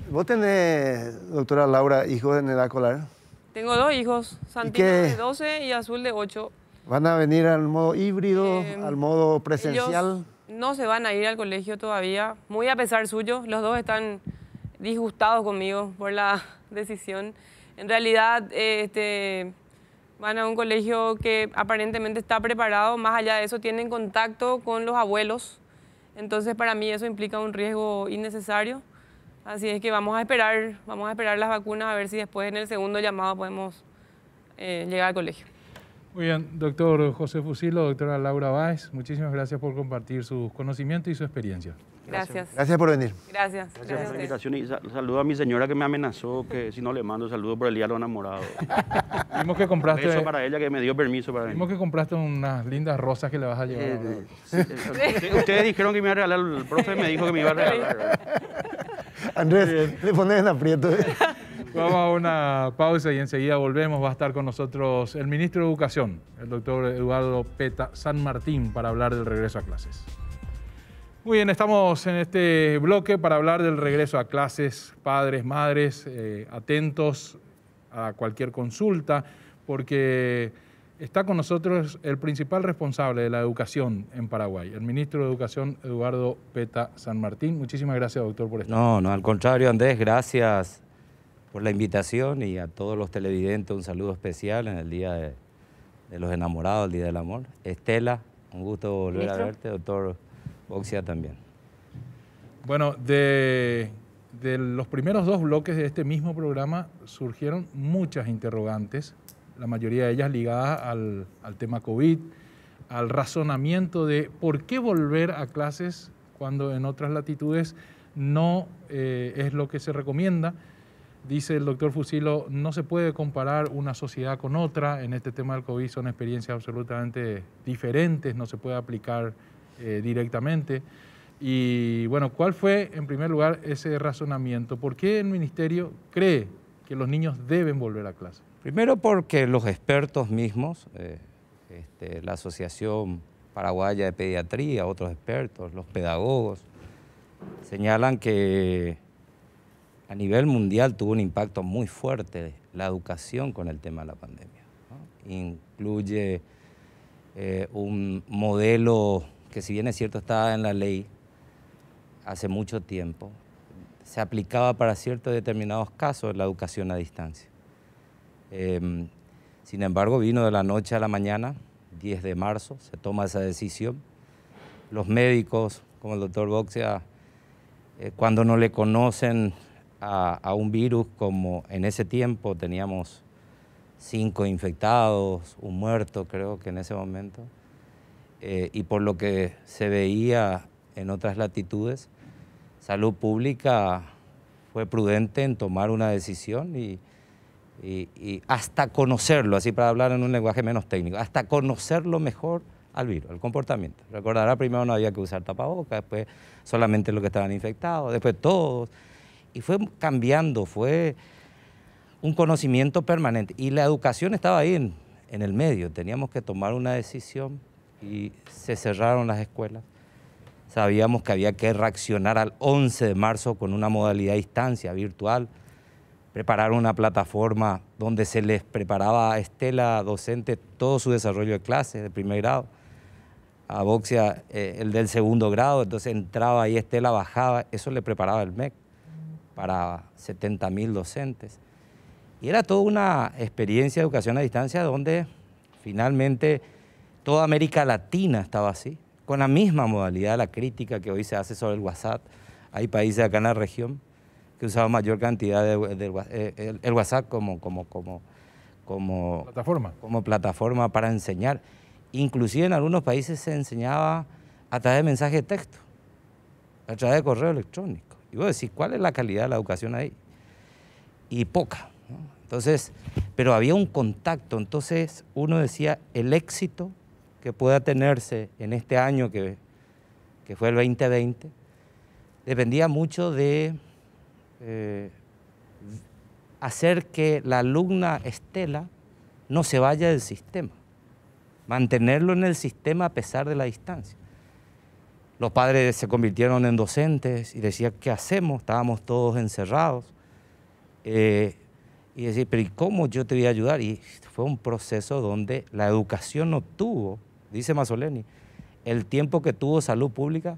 ¿Vos tenés, doctora Laura, hijos en edad escolar? Tengo 2 hijos, Santino de 12 y Azul de 8. ¿Van a venir al modo híbrido, al modo presencial? Ellos no se van a ir al colegio todavía, muy a pesar suyo. Los 2 están disgustados conmigo por la decisión. En realidad, van a un colegio que aparentemente está preparado. Más allá de eso, tienen contacto con los abuelos. Entonces, para mí eso implica un riesgo innecesario. Así es que vamos a esperar las vacunas a ver si después en el segundo llamado podemos llegar al colegio. Muy bien, doctor José Fusilo, doctora Laura Báez, muchísimas gracias por compartir sus conocimientos y su experiencia. Gracias. Gracias por venir. Gracias. Gracias por la invitación y saludo a mi señora que me amenazó que si no le mando saludo por el Día de los Enamorados. Vimos que compraste... Beso para ella que me dio permiso para venir. Vimos que compraste unas lindas rosas que le vas a llevar. Ustedes dijeron que me iba a regalar, el profe me dijo que me iba a regalar. Andrés, le pones en aprieto. Vamos a una pausa y enseguida volvemos. Va a estar con nosotros el ministro de Educación, el doctor Eduardo Peta San Martín, para hablar del regreso a clases. Muy bien, estamos en este bloque para hablar del regreso a clases. Padres, madres, atentos a cualquier consulta, porque está con nosotros el principal responsable de la educación en Paraguay, el ministro de Educación, Eduardo Peta San Martín. Muchísimas gracias, doctor, por estar. No, al contrario, Andrés, gracias por la invitación y a todos los televidentes un saludo especial en el Día de los Enamorados, el Día del Amor. Estela, un gusto volver a verte, doctor Boxia también. Bueno, de los primeros 2 bloques de este mismo programa surgieron muchas interrogantes, la mayoría de ellas ligadas al tema COVID, al razonamiento de por qué volver a clases cuando en otras latitudes no es lo que se recomienda. Dice el doctor Fusilo, no se puede comparar una sociedad con otra. En este tema del COVID son experiencias absolutamente diferentes, no se puede aplicar directamente. Y bueno, ¿cuál fue en primer lugar ese razonamiento? ¿Por qué el ministerio cree que los niños deben volver a clase? Primero porque los expertos mismos, la Asociación Paraguaya de Pediatría, otros expertos, los pedagogos, señalan que a nivel mundial tuvo un impacto muy fuerte la educación con el tema de la pandemia, ¿no? Incluye un modelo que, si bien es cierto estaba en la ley hace mucho tiempo, se aplicaba para ciertos determinados casos la educación a distancia. Sin embargo, vino de la noche a la mañana, 10 de marzo, se toma esa decisión. Los médicos, como el doctor Boxia, cuando no le conocen a un virus, como en ese tiempo teníamos 5 infectados, un muerto creo que en ese momento, y por lo que se veía en otras latitudes, Salud Pública fue prudente en tomar una decisión y hasta conocerlo, así para hablar en un lenguaje menos técnico, hasta conocerlo mejor al virus, el comportamiento. Recordará, primero no había que usar tapabocas, después solamente los que estaban infectados, después todos. Y fue cambiando, fue un conocimiento permanente. Y la educación estaba ahí en el medio, teníamos que tomar una decisión y se cerraron las escuelas. Sabíamos que había que reaccionar al 11 de marzo con una modalidad a distancia virtual, preparar una plataforma donde se les preparaba a Estela, docente, todo su desarrollo de clases de primer grado, a Boxia el del segundo grado, entonces entraba ahí Estela, bajaba, eso le preparaba el MEC para 70.000 docentes. Y era toda una experiencia de educación a distancia donde finalmente toda América Latina estaba así, con la misma modalidad, la crítica que hoy se hace sobre el WhatsApp. Hay países acá en la región que usaban mayor cantidad de el WhatsApp como plataforma para enseñar. Inclusive en algunos países se enseñaba a través de mensaje de texto, a través de correo electrónico. Y vos decís, ¿cuál es la calidad de la educación ahí? Y poca, ¿no? Entonces, pero había un contacto. Entonces uno decía, el éxito que pueda tenerse en este año que fue el 2020, dependía mucho de hacer que la alumna Estela no se vaya del sistema, mantenerlo en el sistema a pesar de la distancia. Los padres se convirtieron en docentes y decían, ¿qué hacemos? Estábamos todos encerrados. Y decir, pero ¿y cómo yo te voy a ayudar? Y fue un proceso donde la educación no tuvo, dice Mazzoleni, el tiempo que tuvo salud pública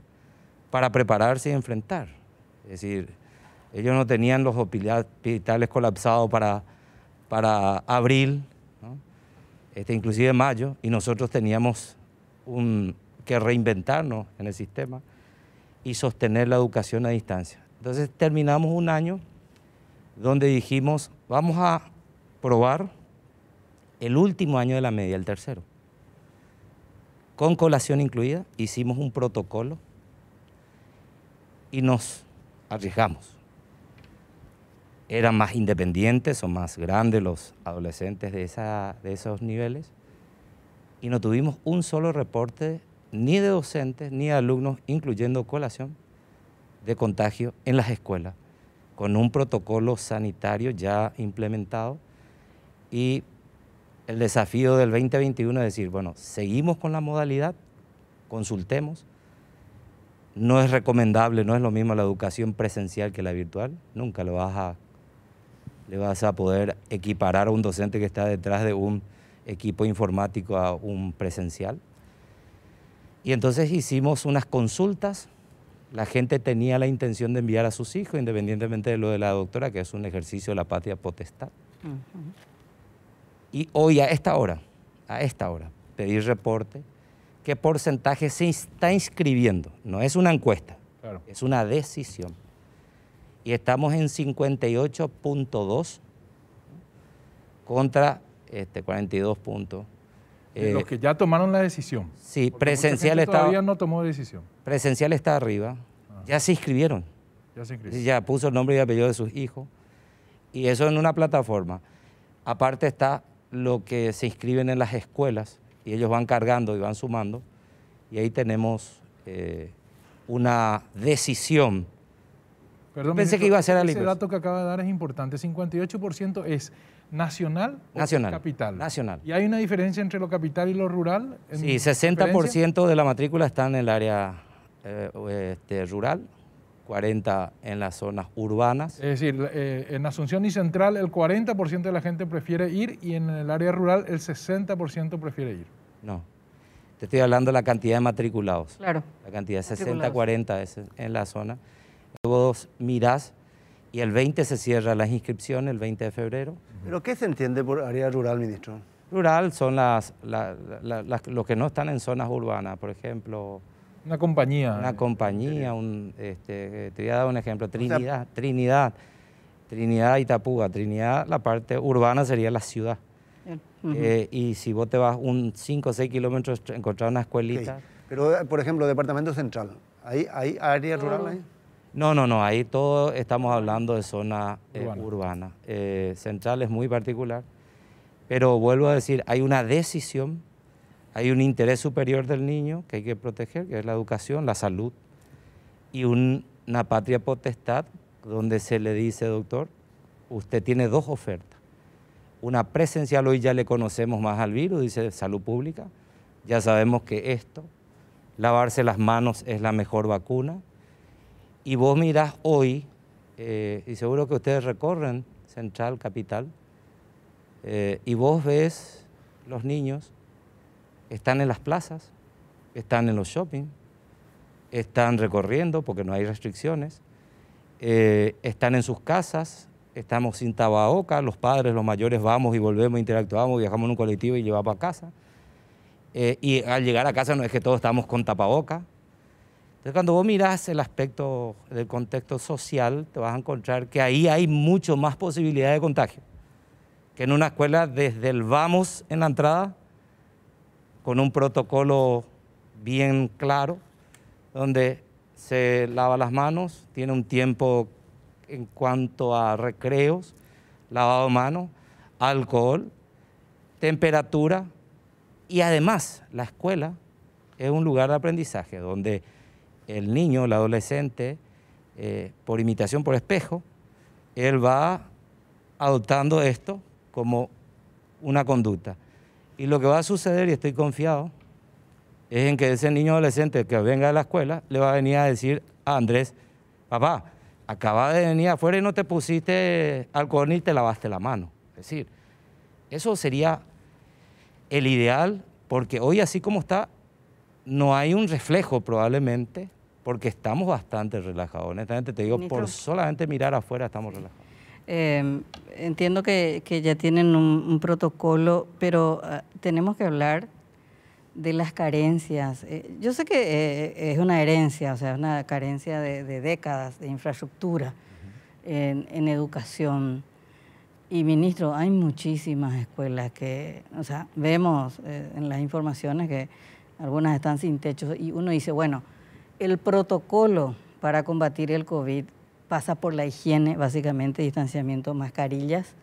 para prepararse y enfrentar. Es decir, ellos no tenían los hospitales colapsados para abril, ¿no? Inclusive mayo, y nosotros teníamos que reinventarnos en el sistema y sostener la educación a distancia. Entonces terminamos un año donde dijimos, vamos a probar el último año de la media, el tercero. Con colación incluida, hicimos un protocolo y nos arriesgamos. Eran más independientes o más grandes los adolescentes de esos niveles y no tuvimos un solo reporte ni de docentes ni de alumnos, incluyendo colación, de contagio en las escuelas, con un protocolo sanitario ya implementado. Y el desafío del 2021 es decir, bueno, seguimos con la modalidad, consultemos. No es recomendable, no es lo mismo la educación presencial que la virtual. Nunca le vas a poder equiparar a un docente que está detrás de un equipo informático a un presencial. Y entonces hicimos unas consultas. La gente tenía la intención de enviar a sus hijos, independientemente de lo de la doctora, que es un ejercicio de la patria potestad. Y hoy, a esta hora, pedir reporte, qué porcentaje se está inscribiendo. No es una encuesta, claro, es una decisión. Y estamos en 58.2 contra 42 puntos. Los que ya tomaron la decisión. Sí, presencial todavía no tomó decisión. Presencial está arriba. Ya se inscribieron. Ya puso el nombre y apellido de sus hijos. Y eso en una plataforma. Aparte está lo que se inscriben en las escuelas y ellos van cargando y van sumando. Y ahí tenemos una decisión. Perdón, pensé que iba a ser a la ese dato que acaba de dar es importante. 58% es nacional o capital. Nacional. ¿Y hay una diferencia entre lo capital y lo rural? Sí, 60% de la matrícula está en el área rural, 40% en las zonas urbanas. Es decir, en Asunción y Central el 40% de la gente prefiere ir y en el área rural el 60% prefiere ir. No, te estoy hablando de la cantidad de matriculados. Claro. La cantidad 60-40 es en la zona. Vos mirás y el 20 se cierra las inscripciones, el 20 de febrero. ¿Pero qué se entiende por área rural, ministro? Rural son los que no están en zonas urbanas, por ejemplo. Una compañía. Una compañía, te voy a dar un ejemplo, Trinidad, Itapúa. Trinidad, la parte urbana sería la ciudad. Y si vos te vas 5 o 6 kilómetros, encontrar una escuelita. Okay. Pero, por ejemplo, Departamento Central, ¿hay área rural ahí? No, ahí todo estamos hablando de zona urbana. Central es muy particular, pero vuelvo a decir, hay una decisión, hay un interés superior del niño que hay que proteger, que es la educación, la salud, y una patria potestad donde se le dice, doctor, usted tiene dos ofertas. Una presencial, hoy ya le conocemos más al virus, dice salud pública, ya sabemos que esto, lavarse las manos es la mejor vacuna. Y vos mirás hoy, y seguro que ustedes recorren Central, Capital, y vos ves los niños, están en las plazas, están en los shopping, están recorriendo porque no hay restricciones, están en sus casas, estamos sin tapabocas, los padres, los mayores vamos y volvemos, interactuamos, viajamos en un colectivo y llevamos a casa. Y al llegar a casa no es que todos estamos con tapabocas. Entonces, cuando vos mirás el aspecto del contexto social, te vas a encontrar que ahí hay mucho más posibilidad de contagio que en una escuela desde el vamos en la entrada, con un protocolo bien claro, donde se lava las manos, tiene un tiempo en cuanto a recreos, lavado de manos, alcohol, temperatura y además la escuela es un lugar de aprendizaje donde el niño, el adolescente, por imitación, por espejo, él va adoptando esto como una conducta. Y lo que va a suceder, y estoy confiado, es en que ese niño adolescente que venga de la escuela le va a venir a decir a Andrés: papá, acabas de venir afuera y no te pusiste alcohol ni te lavaste la mano. Es decir, eso sería el ideal, porque hoy así como está, no hay un reflejo probablemente, porque estamos bastante relajados. Honestamente te digo, Ministro, por solamente mirar afuera estamos relajados. Entiendo que ya tienen un protocolo, pero tenemos que hablar de las carencias. Yo sé que es una herencia, o sea, una carencia de décadas de infraestructura en educación. Y, ministro, hay muchísimas escuelas que, o sea, vemos en las informaciones que algunas están sin techo y uno dice, bueno, el protocolo para combatir el COVID pasa por la higiene, básicamente, distanciamiento, mascarillas.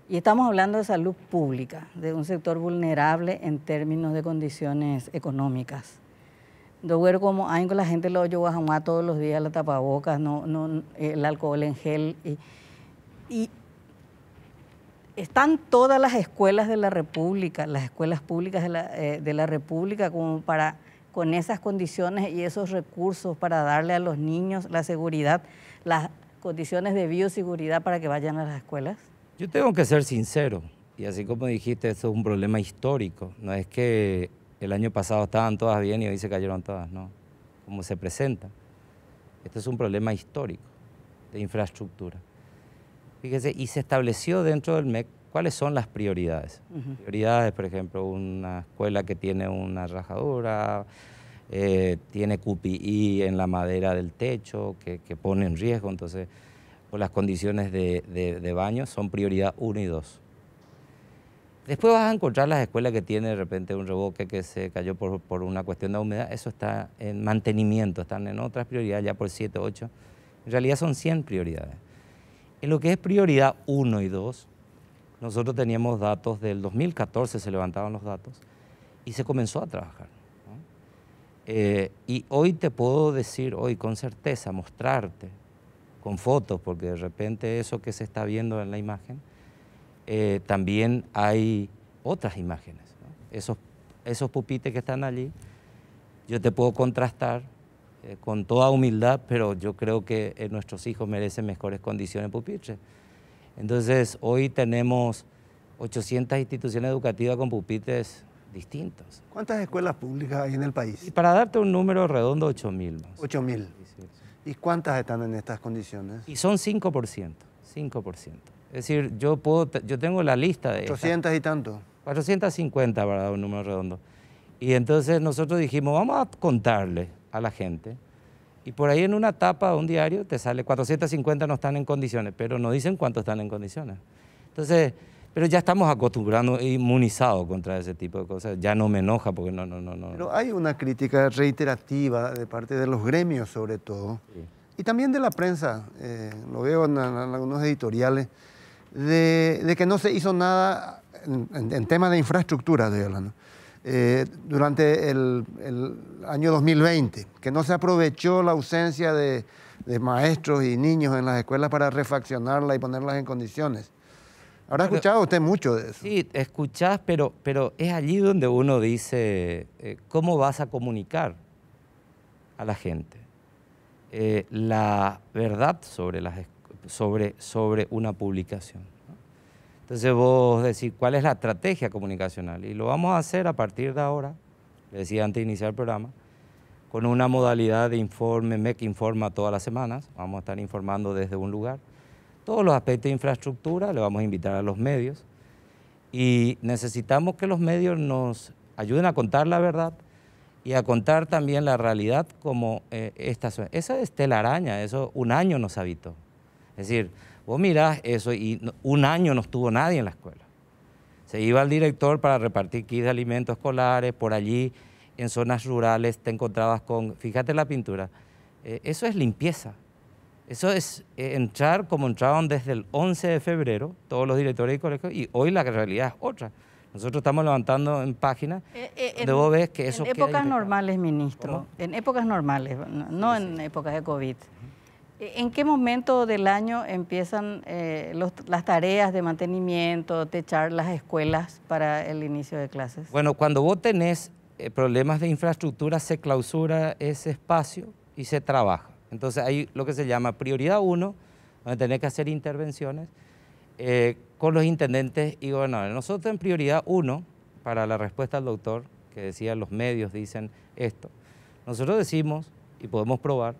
Y estamos hablando de salud pública, de un sector vulnerable en términos de condiciones económicas. De ver cómo hay con la gente lo yo a todos los días, la tapabocas, el alcohol en gel. Y están todas las escuelas de la República, las escuelas públicas de la República, como para, con esas condiciones y esos recursos para darle a los niños la seguridad, las condiciones de bioseguridad para que vayan a las escuelas. Yo tengo que ser sincero, y así como dijiste, esto es un problema histórico. No es que el año pasado estaban todas bien y hoy se cayeron todas, no. Como se presenta. Esto es un problema histórico de infraestructura. Fíjese, y se estableció dentro del MEC cuáles son las prioridades. Prioridades, por ejemplo, una escuela que tiene una rajadura, tiene QPI en la madera del techo que pone en riesgo, entonces, o las condiciones de baño son prioridad 1 y 2. Después vas a encontrar las escuelas que tienen de repente un revoque que se cayó por una cuestión de humedad, eso está en mantenimiento, están en otras prioridades ya por 7, 8. En realidad son 100 prioridades. En lo que es prioridad 1 y 2, nosotros teníamos datos del 2014, se levantaban los datos, y se comenzó a trabajar, ¿no? Y hoy te puedo decir, hoy con certeza, mostrarte con fotos, porque de repente eso que se está viendo en la imagen, también hay otras imágenes, ¿no? Esos pupitres que están allí, yo te puedo contrastar con toda humildad, pero yo creo que nuestros hijos merecen mejores condiciones pupitres. Entonces, hoy tenemos 800 instituciones educativas con pupitres distintos. ¿Cuántas escuelas públicas hay en el país? Y para darte un número redondo, 8.000 más. 8.000. Sí. ¿Y cuántas están en estas condiciones? Y son 5%. Es decir, yo tengo la lista de 800 y tanto. 450 para dar un número redondo. Y entonces nosotros dijimos, vamos a contarle a la gente. Y por ahí en una tapa de un diario te sale 450 no están en condiciones, pero no dicen cuántos están en condiciones. Entonces, pero ya estamos acostumbrados, inmunizados contra ese tipo de cosas. Ya no me enoja porque no. Pero hay una crítica reiterativa de parte de los gremios sobre todo, sí, y también de la prensa, lo veo en algunos editoriales, de que no se hizo nada en temas de infraestructura, de verdad, ¿no? Durante el año 2020, que no se aprovechó la ausencia de maestros y niños en las escuelas para refaccionarlas y ponerlas en condiciones. ¿Habrá escuchado usted mucho de eso? Sí, escuchás, pero es allí donde uno dice, ¿cómo vas a comunicar a la gente la verdad sobre una publicación? Entonces vos decís, ¿cuál es la estrategia comunicacional? Y lo vamos a hacer a partir de ahora, le decía antes de iniciar el programa, con una modalidad de informe, MEC informa todas las semanas, vamos a estar informando desde un lugar. Todos los aspectos de infraestructura, le vamos a invitar a los medios y necesitamos que los medios nos ayuden a contar la verdad y a contar también la realidad como esa es telaraña, eso un año nos habitó. Es decir, vos mirás eso y un año no estuvo nadie en la escuela. Se iba el director para repartir kits de alimentos escolares, por allí en zonas rurales te encontrabas con, fíjate la pintura, eso es limpieza. Eso es entrar como entraban desde el 11 de febrero todos los directores de colegios, y hoy la realidad es otra. Nosotros estamos levantando en páginas donde vos ves que eso en épocas normales, ministro, ¿cómo? En épocas normales, no sí, en épocas de COVID. ¿En qué momento del año empiezan las tareas de mantenimiento, techar las escuelas para el inicio de clases? Bueno, cuando vos tenés problemas de infraestructura, se clausura ese espacio y se trabaja. Entonces hay lo que se llama prioridad 1, donde tenés que hacer intervenciones con los intendentes y gobernadores. Nosotros en prioridad 1, para la respuesta al doctor, que decía los medios dicen esto, nosotros decimos, y podemos probar,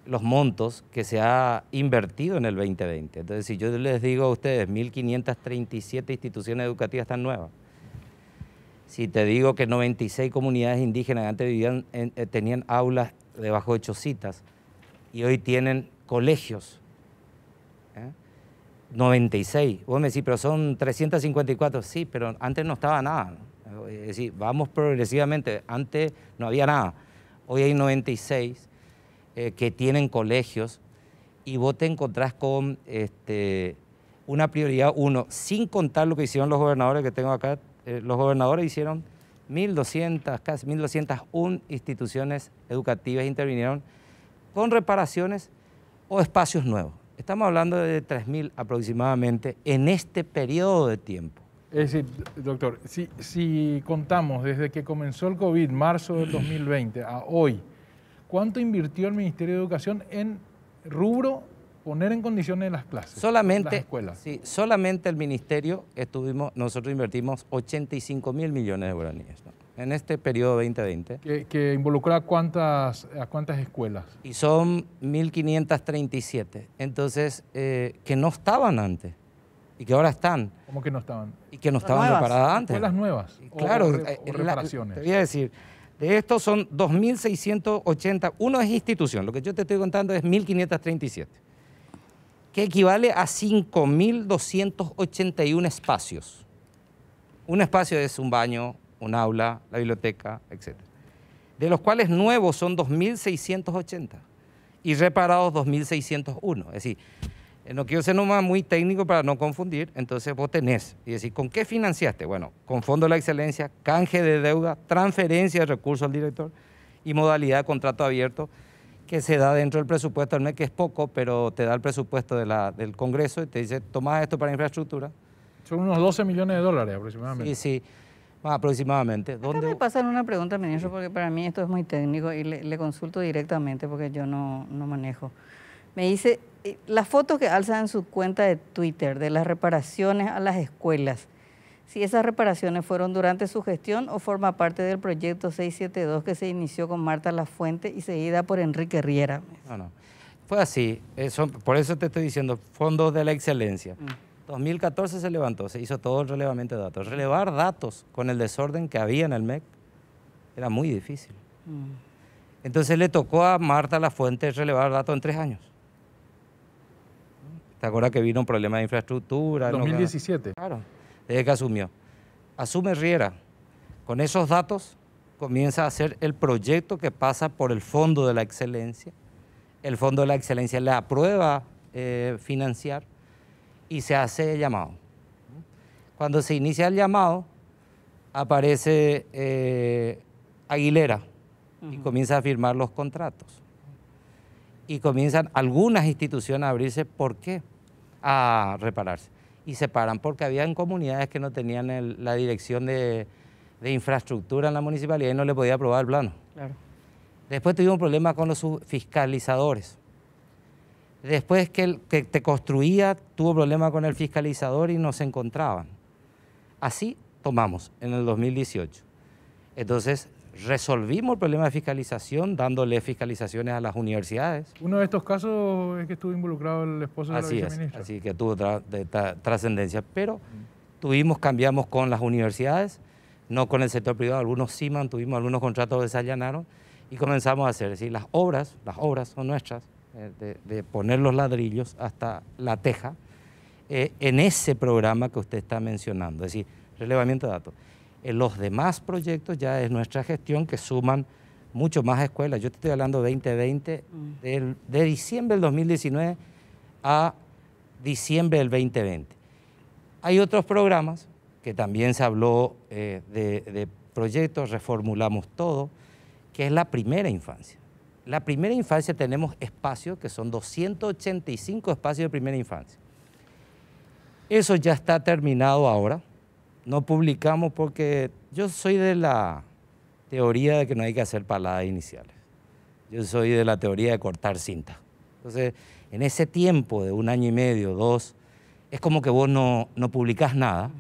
los montos que se ha invertido en el 2020. Entonces, si yo les digo a ustedes, 1.537 instituciones educativas están nuevas, si te digo que 96 comunidades indígenas antes vivían, tenían aulas debajo de chocitas y hoy tienen colegios, 96, vos me decís, pero son 354, sí, pero antes no estaba nada, ¿no? Es decir, vamos progresivamente, antes no había nada, hoy hay 96 que tienen colegios y vos te encontrás con una prioridad 1, sin contar lo que hicieron los gobernadores que tengo acá. Los gobernadores hicieron 1.200, casi 1.201 instituciones educativas intervinieron con reparaciones o espacios nuevos. Estamos hablando de 3.000 aproximadamente en este periodo de tiempo. Es decir, doctor, si contamos desde que comenzó el COVID, marzo del 2020, a hoy, ¿cuánto invirtió el Ministerio de Educación en rubro poner en condiciones las clases, solamente, las escuelas? Sí, solamente el Ministerio nosotros invertimos 85.000 millones de guaraníes, ¿no? En este periodo 2020. ¿Que involucra a cuántas escuelas? Y son 1.537, entonces, que no estaban antes y que ahora están. ¿Cómo que no estaban? Y que no estaban reparadas antes. ¿Escuelas nuevas? Claro, o reparaciones. Te voy a decir, de estos son 2.680, uno es institución, lo que yo te estoy contando es 1.537. Que equivale a 5.281 espacios. Un espacio es un baño, un aula, la biblioteca, etc. De los cuales nuevos son 2.680 y reparados 2.601. Es decir, no quiero ser nomás muy técnico para no confundir, entonces vos tenés, y decir, ¿con qué financiaste? Bueno, con Fondo de la Excelencia, canje de deuda, transferencia de recursos al director y modalidad de contrato abierto, que se da dentro del presupuesto del MEC, que es poco, pero te da el presupuesto del Congreso y te dice, toma esto para infraestructura. Son unos 12 millones de dólares aproximadamente. Sí, aproximadamente. ¿Dónde me pasan una pregunta, ministro? Porque para mí esto es muy técnico y le consulto directamente porque yo no manejo. Me dice, las fotos que alza en su cuenta de Twitter de las reparaciones a las escuelas, si esas reparaciones fueron durante su gestión o forma parte del proyecto 672 que se inició con Marta Lafuente y seguida por Enrique Riera. No, fue así, por eso te estoy diciendo, Fondo de la Excelencia. 2014 se levantó, se hizo todo el relevamiento de datos. Relevar datos con el desorden que había en el MEC era muy difícil. Entonces le tocó a Marta Lafuente relevar datos en 3 años. ¿Te acuerdas que vino un problema de infraestructura? 2017. Claro, desde que asumió. Asume Riera. Con esos datos comienza a hacer el proyecto que pasa por el Fondo de la Excelencia. El Fondo de la Excelencia le aprueba financiar y se hace el llamado. Cuando se inicia el llamado, aparece Aguilera y comienza a firmar los contratos. Y comienzan algunas instituciones a abrirse. ¿Por qué? A repararse. Y se paran porque habían comunidades que no tenían la dirección de infraestructura en la municipalidad y no le podía aprobar el plano. Claro. Después tuvimos un problema con los fiscalizadores. Después que el que te construía tuvo problema con el fiscalizador y no se encontraban. Así tomamos en el 2018. Entonces resolvimos el problema de fiscalización dándole fiscalizaciones a las universidades. Uno de estos casos es que estuvo involucrado el esposo de la viceministra. Así que tuvo trascendencia, pero cambiamos con las universidades, no con el sector privado, algunos sí mantuvimos, algunos contratos que se allanaron y comenzamos a hacer, es decir, las obras son nuestras, de poner los ladrillos hasta la teja, en ese programa que usted está mencionando, es decir, relevamiento de datos. En los demás proyectos ya es nuestra gestión que suman mucho más escuelas. Yo te estoy hablando 2020, de diciembre del 2019 a diciembre del 2020. Hay otros programas que también se habló de proyectos, reformulamos todo, que es la primera infancia. La primera infancia tenemos espacios que son 285 espacios de primera infancia. Eso ya está terminado ahora. No publicamos porque yo soy de la teoría de que no hay que hacer paladas iniciales. Yo soy de la teoría de cortar cinta. Entonces, en ese tiempo de 1 año y medio, 2, es como que vos no publicás nada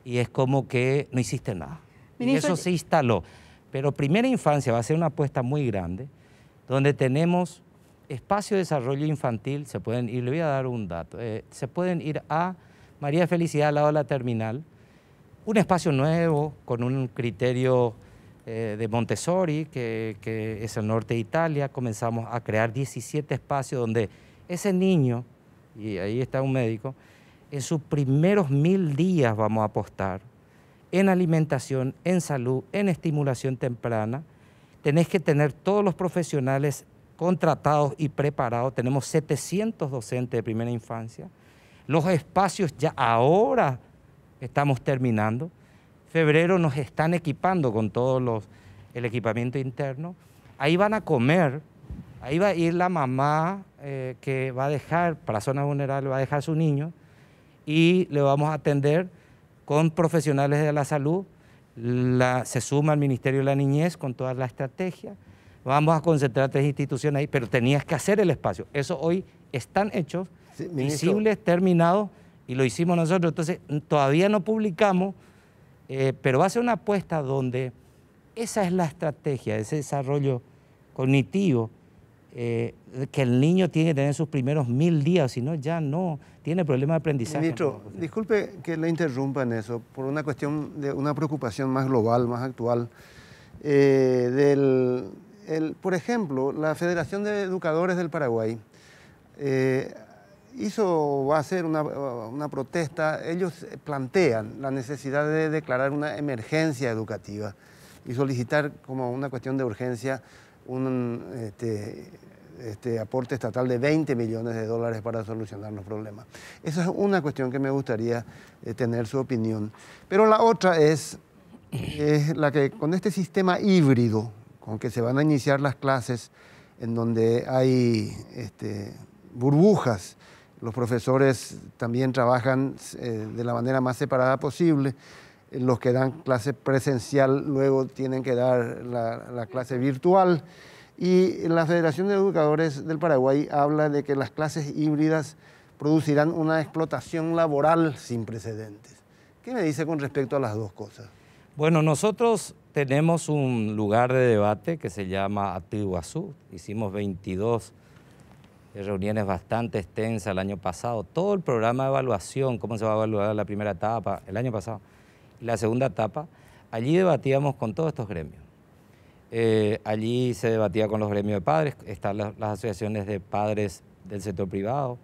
y es como que no hiciste nada. Ministro, y eso se instaló. Pero primera infancia va a ser una apuesta muy grande, donde tenemos espacio de desarrollo infantil, se pueden ir, le voy a dar un dato, se pueden ir a María Felicidad al lado de la terminal, un espacio nuevo con un criterio de Montessori, que es el norte de Italia. Comenzamos a crear 17 espacios donde ese niño, y ahí está un médico, en sus primeros 1000 días vamos a apostar en alimentación, en salud, en estimulación temprana. Tenés que tener todos los profesionales contratados y preparados. Tenemos 700 docentes de primera infancia. Los espacios ya ahora estamos terminando. Febrero nos están equipando con todo el equipamiento interno. Ahí van a comer, ahí va a ir la mamá que va a dejar, para zonas vulnerables, va a dejar su niño y le vamos a atender con profesionales de la salud. Se suma al Ministerio de la Niñez con toda la estrategia. Vamos a concentrar 3 instituciones ahí, pero tenías que hacer el espacio. Eso hoy están hechos, sí, visibles, terminados, y lo hicimos nosotros. Entonces, todavía no publicamos, pero va a ser una apuesta donde esa es la estrategia, ese desarrollo cognitivo, que el niño tiene que tener sus primeros 1000 días, si no, ya no tiene problema de aprendizaje. Ministro, disculpe que le interrumpa en eso, por una cuestión de una preocupación más global, más actual. Por ejemplo, la Federación de Educadores del Paraguay va a hacer una protesta. Ellos plantean la necesidad de declarar una emergencia educativa y solicitar como una cuestión de urgencia un aporte estatal de $20 millones para solucionar los problemas. Esa es una cuestión que me gustaría tener su opinión. Pero la otra es la que con este sistema híbrido con que se van a iniciar las clases, en donde hay burbujas, los profesores también trabajan de la manera más separada posible. Los que dan clase presencial luego tienen que dar la clase virtual. Y la Federación de Educadores del Paraguay habla de que las clases híbridas producirán una explotación laboral sin precedentes. ¿Qué me dice con respecto a las dos cosas? Bueno, nosotros tenemos un lugar de debate que se llama Atiguazú. Hicimos 22 reuniones bastante extensas el año pasado. Todo el programa de evaluación, cómo se va a evaluar la primera etapa, el año pasado, y la segunda etapa, allí debatíamos con todos estos gremios. Allí se debatía con los gremios de padres, están las asociaciones de padres del sector privado,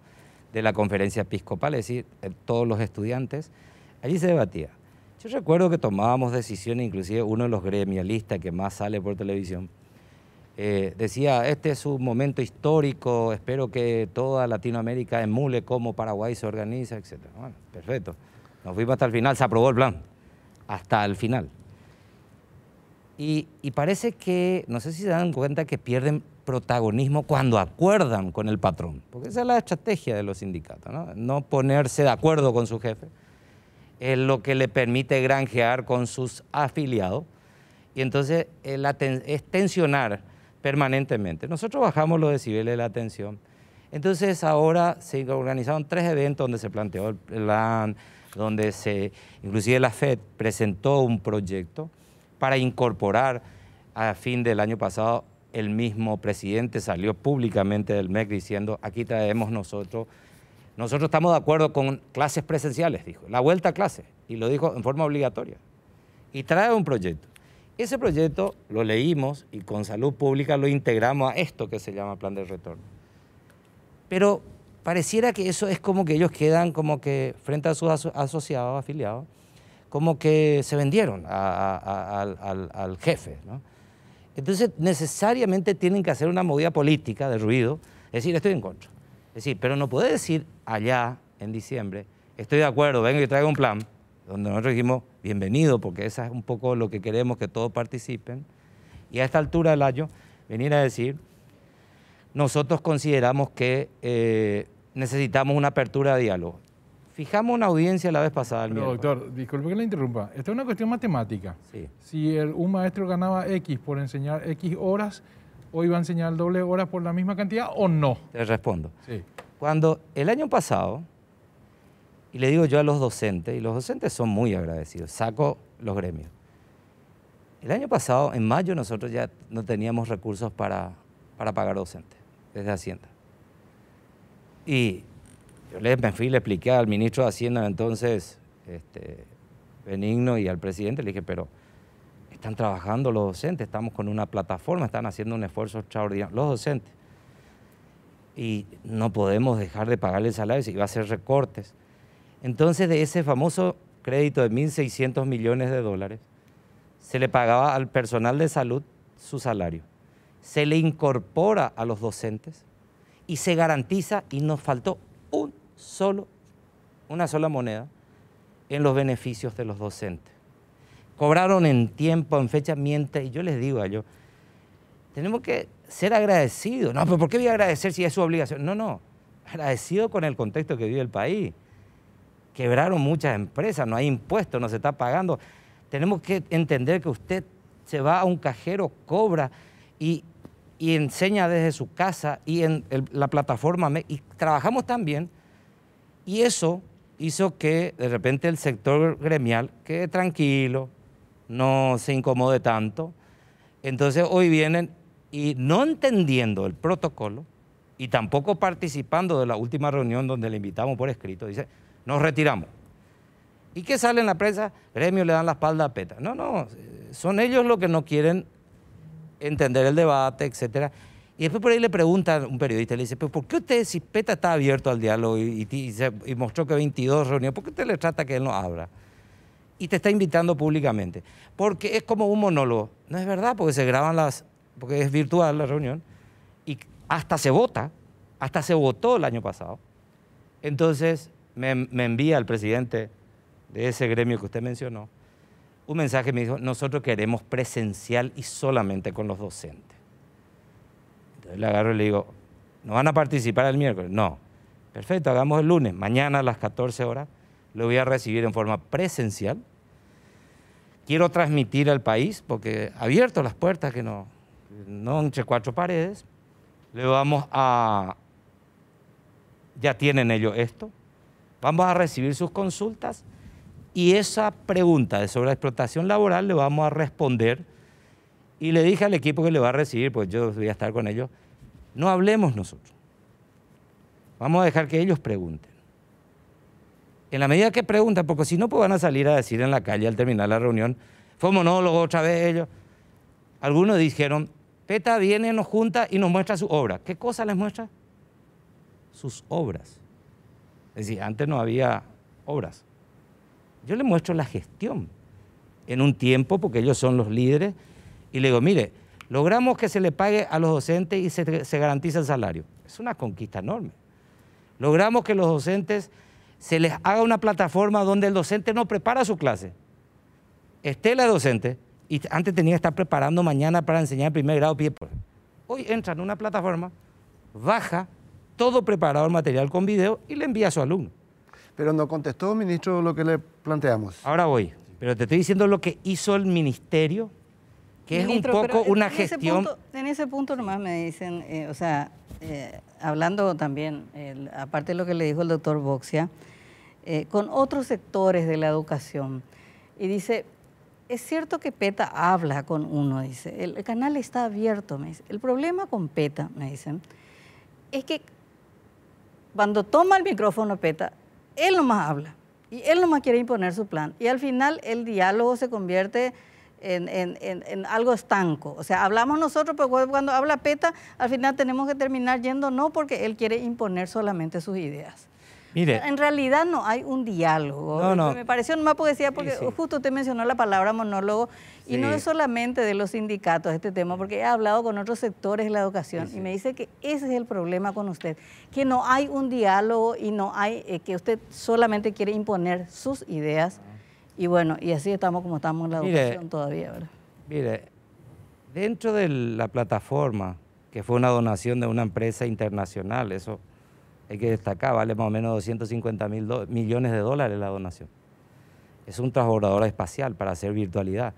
de la conferencia episcopal, es decir, todos los estudiantes. Allí se debatía. Yo recuerdo que tomábamos decisiones, inclusive uno de los gremialistas que más sale por televisión, decía, este es un momento histórico, espero que toda Latinoamérica emule cómo Paraguay se organiza, etc. Bueno, perfecto. Nos fuimos hasta el final, se aprobó el plan, hasta el final. Y parece que, no sé si se dan cuenta que pierden protagonismo cuando acuerdan con el patrón, porque esa es la estrategia de los sindicatos, ¿no? No ponerse de acuerdo con su jefe, es lo que le permite granjear con sus afiliados, y entonces es tensionar permanentemente. Nosotros bajamos los decibeles de la tensión. Entonces ahora se organizaron 3 eventos donde se planteó el plan, donde inclusive la FED presentó un proyecto para incorporar. A fin del año pasado el mismo presidente salió públicamente del MEC diciendo, aquí traemos nosotros estamos de acuerdo con clases presenciales, dijo, la vuelta a clase, y lo dijo en forma obligatoria. Y trae un proyecto. Ese proyecto lo leímos y con Salud Pública lo integramos a esto que se llama Plan de Retorno. Pero pareciera que eso es como que ellos quedan como que frente a sus asociados, afiliados, como que se vendieron al jefe, ¿no? Entonces, necesariamente tienen que hacer una movida política de ruido, es decir, estoy en contra. Es decir, pero no puede decir allá, en diciembre, estoy de acuerdo, venga y traiga un plan, donde nosotros dijimos, bienvenido, porque esa es un poco lo que queremos, que todos participen, y a esta altura del año, venir a decir, nosotros consideramos que necesitamos una apertura de diálogo. Fijamos una audiencia la vez pasada. El miércoles. Doctor, disculpe que le interrumpa. Esta es una cuestión matemática. Sí. Si un maestro ganaba X por enseñar X horas, ¿hoy va a enseñar el doble de horas por la misma cantidad o no? Te respondo. Sí. Cuando el año pasado, y le digo yo a los docentes, y los docentes son muy agradecidos, saco los gremios. El año pasado, en mayo, nosotros ya no teníamos recursos para pagar docentes, desde Hacienda. Y yo me fui y le expliqué al ministro de Hacienda entonces, Benigno, y al presidente, le dije, pero están trabajando los docentes, estamos con una plataforma, están haciendo un esfuerzo extraordinario, los docentes. Y no podemos dejar de pagarle el salario, si va a hacer recortes. Entonces, de ese famoso crédito de 1.600 millones de dólares, se le pagaba al personal de salud su salario. Se le incorpora a los docentes y se garantiza, y nos faltó una sola moneda en los beneficios de los docentes. Cobraron en tiempo, en fecha, mientras, y yo les digo a ellos, tenemos que ser agradecidos. No, pero ¿por qué voy a agradecer si es su obligación? No, agradecido con el contexto que vive el país. Quebraron muchas empresas, no hay impuestos, no se está pagando. Tenemos que entender que usted se va a un cajero, cobra y enseña desde su casa y en la plataforma, y trabajamos también. Y eso hizo que de repente el sector gremial quede tranquilo, no se incomode tanto. Entonces hoy vienen y no entendiendo el protocolo y tampoco participando de la última reunión donde le invitamos por escrito, dice, nos retiramos. ¿Y qué sale en la prensa? Gremio le dan la espalda a PETA. No, son ellos los que no quieren entender el debate, etcétera. Y después por ahí le pregunta un periodista, le dice, ¿pero por qué usted, si PETA está abierto al diálogo y mostró que 22 reuniones, ¿por qué usted le trata que él no abra? Y te está invitando públicamente. Porque es como un monólogo. No es verdad, porque se graban porque es virtual la reunión, y hasta se vota, hasta se votó el año pasado. Entonces me envía el presidente de ese gremio que usted mencionó un mensaje, me dijo, nosotros queremos presencial y solamente con los docentes. Entonces le agarro y le digo, ¿no van a participar el miércoles? No. Perfecto, hagamos el lunes. Mañana a las 14 horas lo voy a recibir en forma presencial. Quiero transmitir al país, porque abierto las puertas, que no entre cuatro paredes, le vamos a... Ya tienen ellos esto. Vamos a recibir sus consultas y esa pregunta sobre la explotación laboral le vamos a responder. Y le dije al equipo que le va a recibir, pues yo voy a estar con ellos, no hablemos nosotros. Vamos a dejar que ellos pregunten. En la medida que preguntan, porque si no, pues van a salir a decir en la calle al terminar la reunión, fue monólogo otra vez ellos. Algunos dijeron, PETA viene, nos junta y nos muestra su obra. ¿Qué cosa les muestra? Sus obras. Es decir, antes no había obras. Yo les muestro la gestión en un tiempo, porque ellos son los líderes, y le digo, mire, logramos que se le pague a los docentes y se garantiza el salario. Es una conquista enorme. Logramos que los docentes se les haga una plataforma donde el docente no prepara su clase. Esté la docente, y antes tenía que estar preparando mañana para enseñar primer grado pie por. Hoy entra en una plataforma, baja todo preparado el material con video y le envía a su alumno. Pero no contestó, ministro, lo que le planteamos. Ahora voy, pero te estoy diciendo lo que hizo el ministerio, que ministro, es un poco una gestión... En ese punto nomás me dicen, hablando también, aparte de lo que le dijo el doctor Boxia, con otros sectores de la educación, y dice, es cierto que PETA habla con uno, dice, el canal está abierto, me dice. El problema con PETA, me dicen, es que cuando toma el micrófono PETA, él nomás habla, y él nomás quiere imponer su plan, y al final el diálogo se convierte en algo estanco. O sea, hablamos nosotros, pero cuando habla PETA, al final tenemos que terminar yendo no, porque él quiere imponer solamente sus ideas. Mire, en realidad no hay un diálogo. No. Me pareció nomás porque decía, porque Sí. justo usted mencionó la palabra monólogo, y Sí. no es solamente de los sindicatos este tema, porque he hablado con otros sectores de la educación y me dice que ese es el problema con usted, que no hay un diálogo y no hay, que usted solamente quiere imponer sus ideas. Y bueno, y así estamos como estamos en la educación todavía, ¿verdad? Mire, dentro de la plataforma, que fue una donación de una empresa internacional, eso hay que destacar, vale más o menos 250 millones de dólares la donación. Es un transbordador espacial para hacer virtualidad.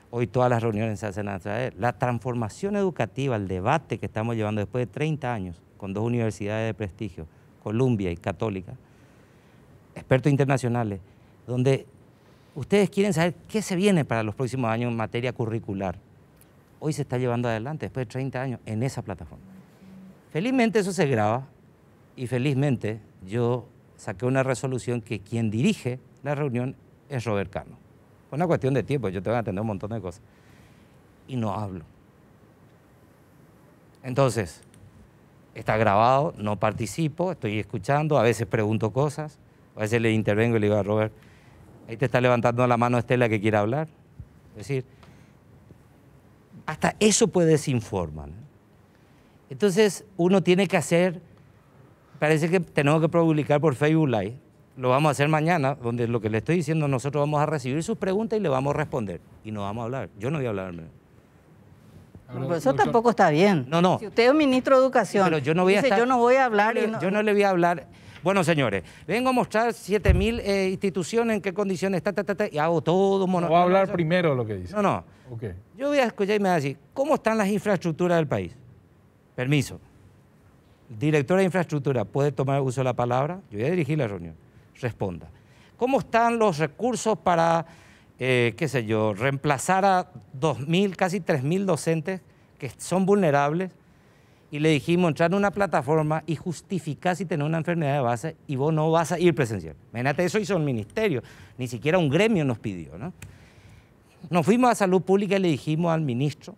Hoy todas las reuniones se hacen a través. La transformación educativa, el debate que estamos llevando después de 30 años con dos universidades de prestigio, Columbia y Católica, expertos internacionales, donde ustedes quieren saber qué se viene para los próximos años en materia curricular. Hoy se está llevando adelante, después de 30 años, en esa plataforma. Felizmente eso se graba y felizmente yo saqué una resolución que quien dirige la reunión es Robert Cano. Fue una cuestión de tiempo, yo tengo que atender un montón de cosas. Y no hablo. Entonces, está grabado, no participo, estoy escuchando, a veces pregunto cosas, a veces le intervengo y le digo a Robert, ahí te está levantando la mano Estela que quiere hablar. Es decir, hasta eso puede desinformar. Entonces, uno tiene que hacer, parece que tenemos que publicar por Facebook Live, lo vamos a hacer mañana, donde lo que le estoy diciendo, nosotros vamos a recibir sus preguntas y le vamos a responder. Y no vamos a hablar, yo no voy a hablar. Pero eso tampoco está bien. No. Si usted es un ministro de Educación, pero yo no voy a dice, estar, yo no voy a hablar. Yo no le voy a hablar. Bueno, señores, vengo a mostrar 7.000 instituciones en qué condiciones está, y hago todo. No va a hablar primero lo que dice. No. Okay. Yo voy a escuchar y me va a decir, ¿cómo están las infraestructuras del país? Permiso. El director de infraestructura puede tomar uso de la palabra. Yo voy a dirigir la reunión. Responda. ¿Cómo están los recursos para, reemplazar a 2.000, casi 3.000 docentes que son vulnerables? Y le dijimos, entrar en una plataforma y justificar si tenés una enfermedad de base y vos no vas a ir presencial. Imagínate, eso hizo el ministerio, ni siquiera un gremio nos pidió, ¿no? Nos fuimos a Salud Pública y le dijimos al ministro,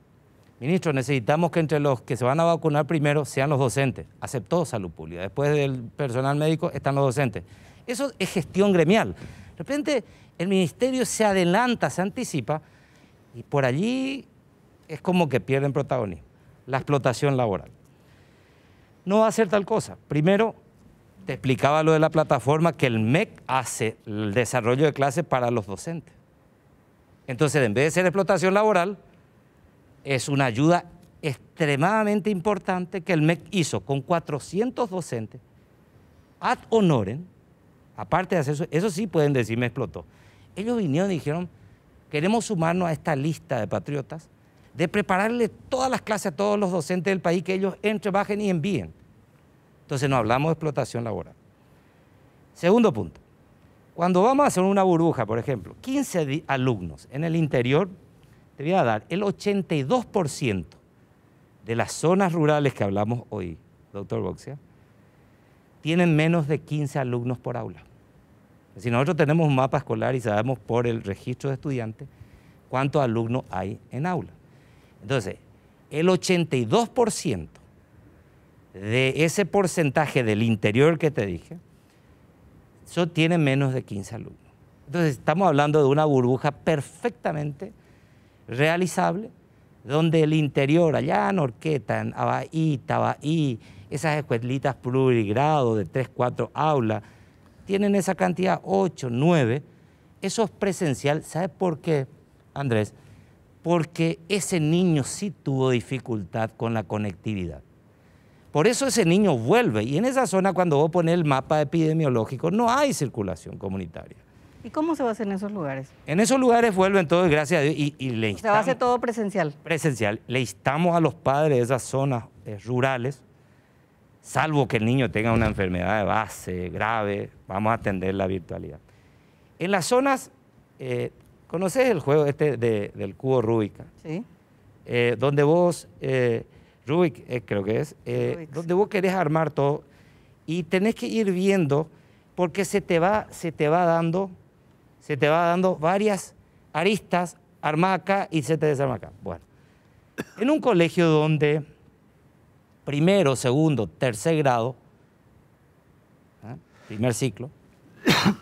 necesitamos que entre los que se van a vacunar primero sean los docentes. Aceptó Salud Pública. Después del personal médico están los docentes. Eso es gestión gremial. De repente el ministerio se adelanta, se anticipa y por allí es como que pierden protagonismo. La explotación laboral. No va a ser tal cosa. Primero, te explicaba lo de la plataforma que el MEC hace el desarrollo de clases para los docentes. Entonces, en vez de ser explotación laboral, es una ayuda extremadamente importante que el MEC hizo con 400 docentes ad honorem. Aparte de hacer eso sí pueden decir me explotó. Ellos vinieron y dijeron, queremos sumarnos a esta lista de patriotas, de prepararle todas las clases a todos los docentes del país, que ellos entren, bajen y envíen. Entonces no hablamos de explotación laboral. Segundo punto, cuando vamos a hacer una burbuja, por ejemplo, 15 alumnos en el interior, te voy a dar el 82% de las zonas rurales que hablamos hoy, doctor Boxia, tienen menos de 15 alumnos por aula. Si nosotros tenemos un mapa escolar y sabemos por el registro de estudiantes cuántos alumnos hay en aula. Entonces, el 82% de ese porcentaje del interior que te dije, eso tiene menos de 15 alumnos. Entonces, estamos hablando de una burbuja perfectamente realizable, donde el interior, allá en Orqueta, en Abaí, Tabaí, esas escuelitas plurigrado de 3, 4 aulas, tienen esa cantidad, 8, 9, eso es presencial. ¿Sabe por qué, Andrés? Porque ese niño sí tuvo dificultad con la conectividad. Por eso ese niño vuelve. Y en esa zona, cuando vos pones el mapa epidemiológico, no hay circulación comunitaria. ¿Y cómo se va a hacer en esos lugares? En esos lugares vuelven todos, gracias a Dios, y le instamos... Se va a hacer todo presencial. Presencial. Le instamos a los padres de esas zonas rurales, salvo que el niño tenga una enfermedad de base grave, vamos a atender la virtualidad. En las zonas, ¿conoces el juego del cubo Rubik? Sí. Donde vos, Rubik creo que es, donde vos querés armar todo y tenés que ir viendo porque se te va dando varias aristas, armá acá y se te desarma acá. Bueno, en un colegio donde primero, segundo, tercer grado, primer ciclo,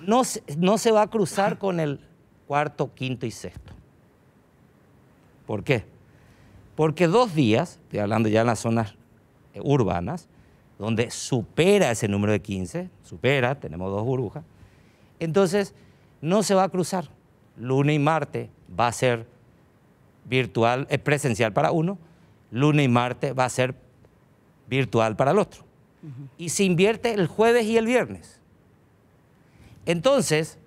no se va a cruzar con el cuarto, quinto y sexto. ¿Por qué? Porque 2 días, estoy hablando ya en las zonas urbanas, donde supera ese número de 15, tenemos 2 burbujas, entonces no se va a cruzar. Lunes y martes va a ser virtual, presencial para uno, lunes y martes va a ser virtual para el otro. Y se invierte el jueves y el viernes. Entonces,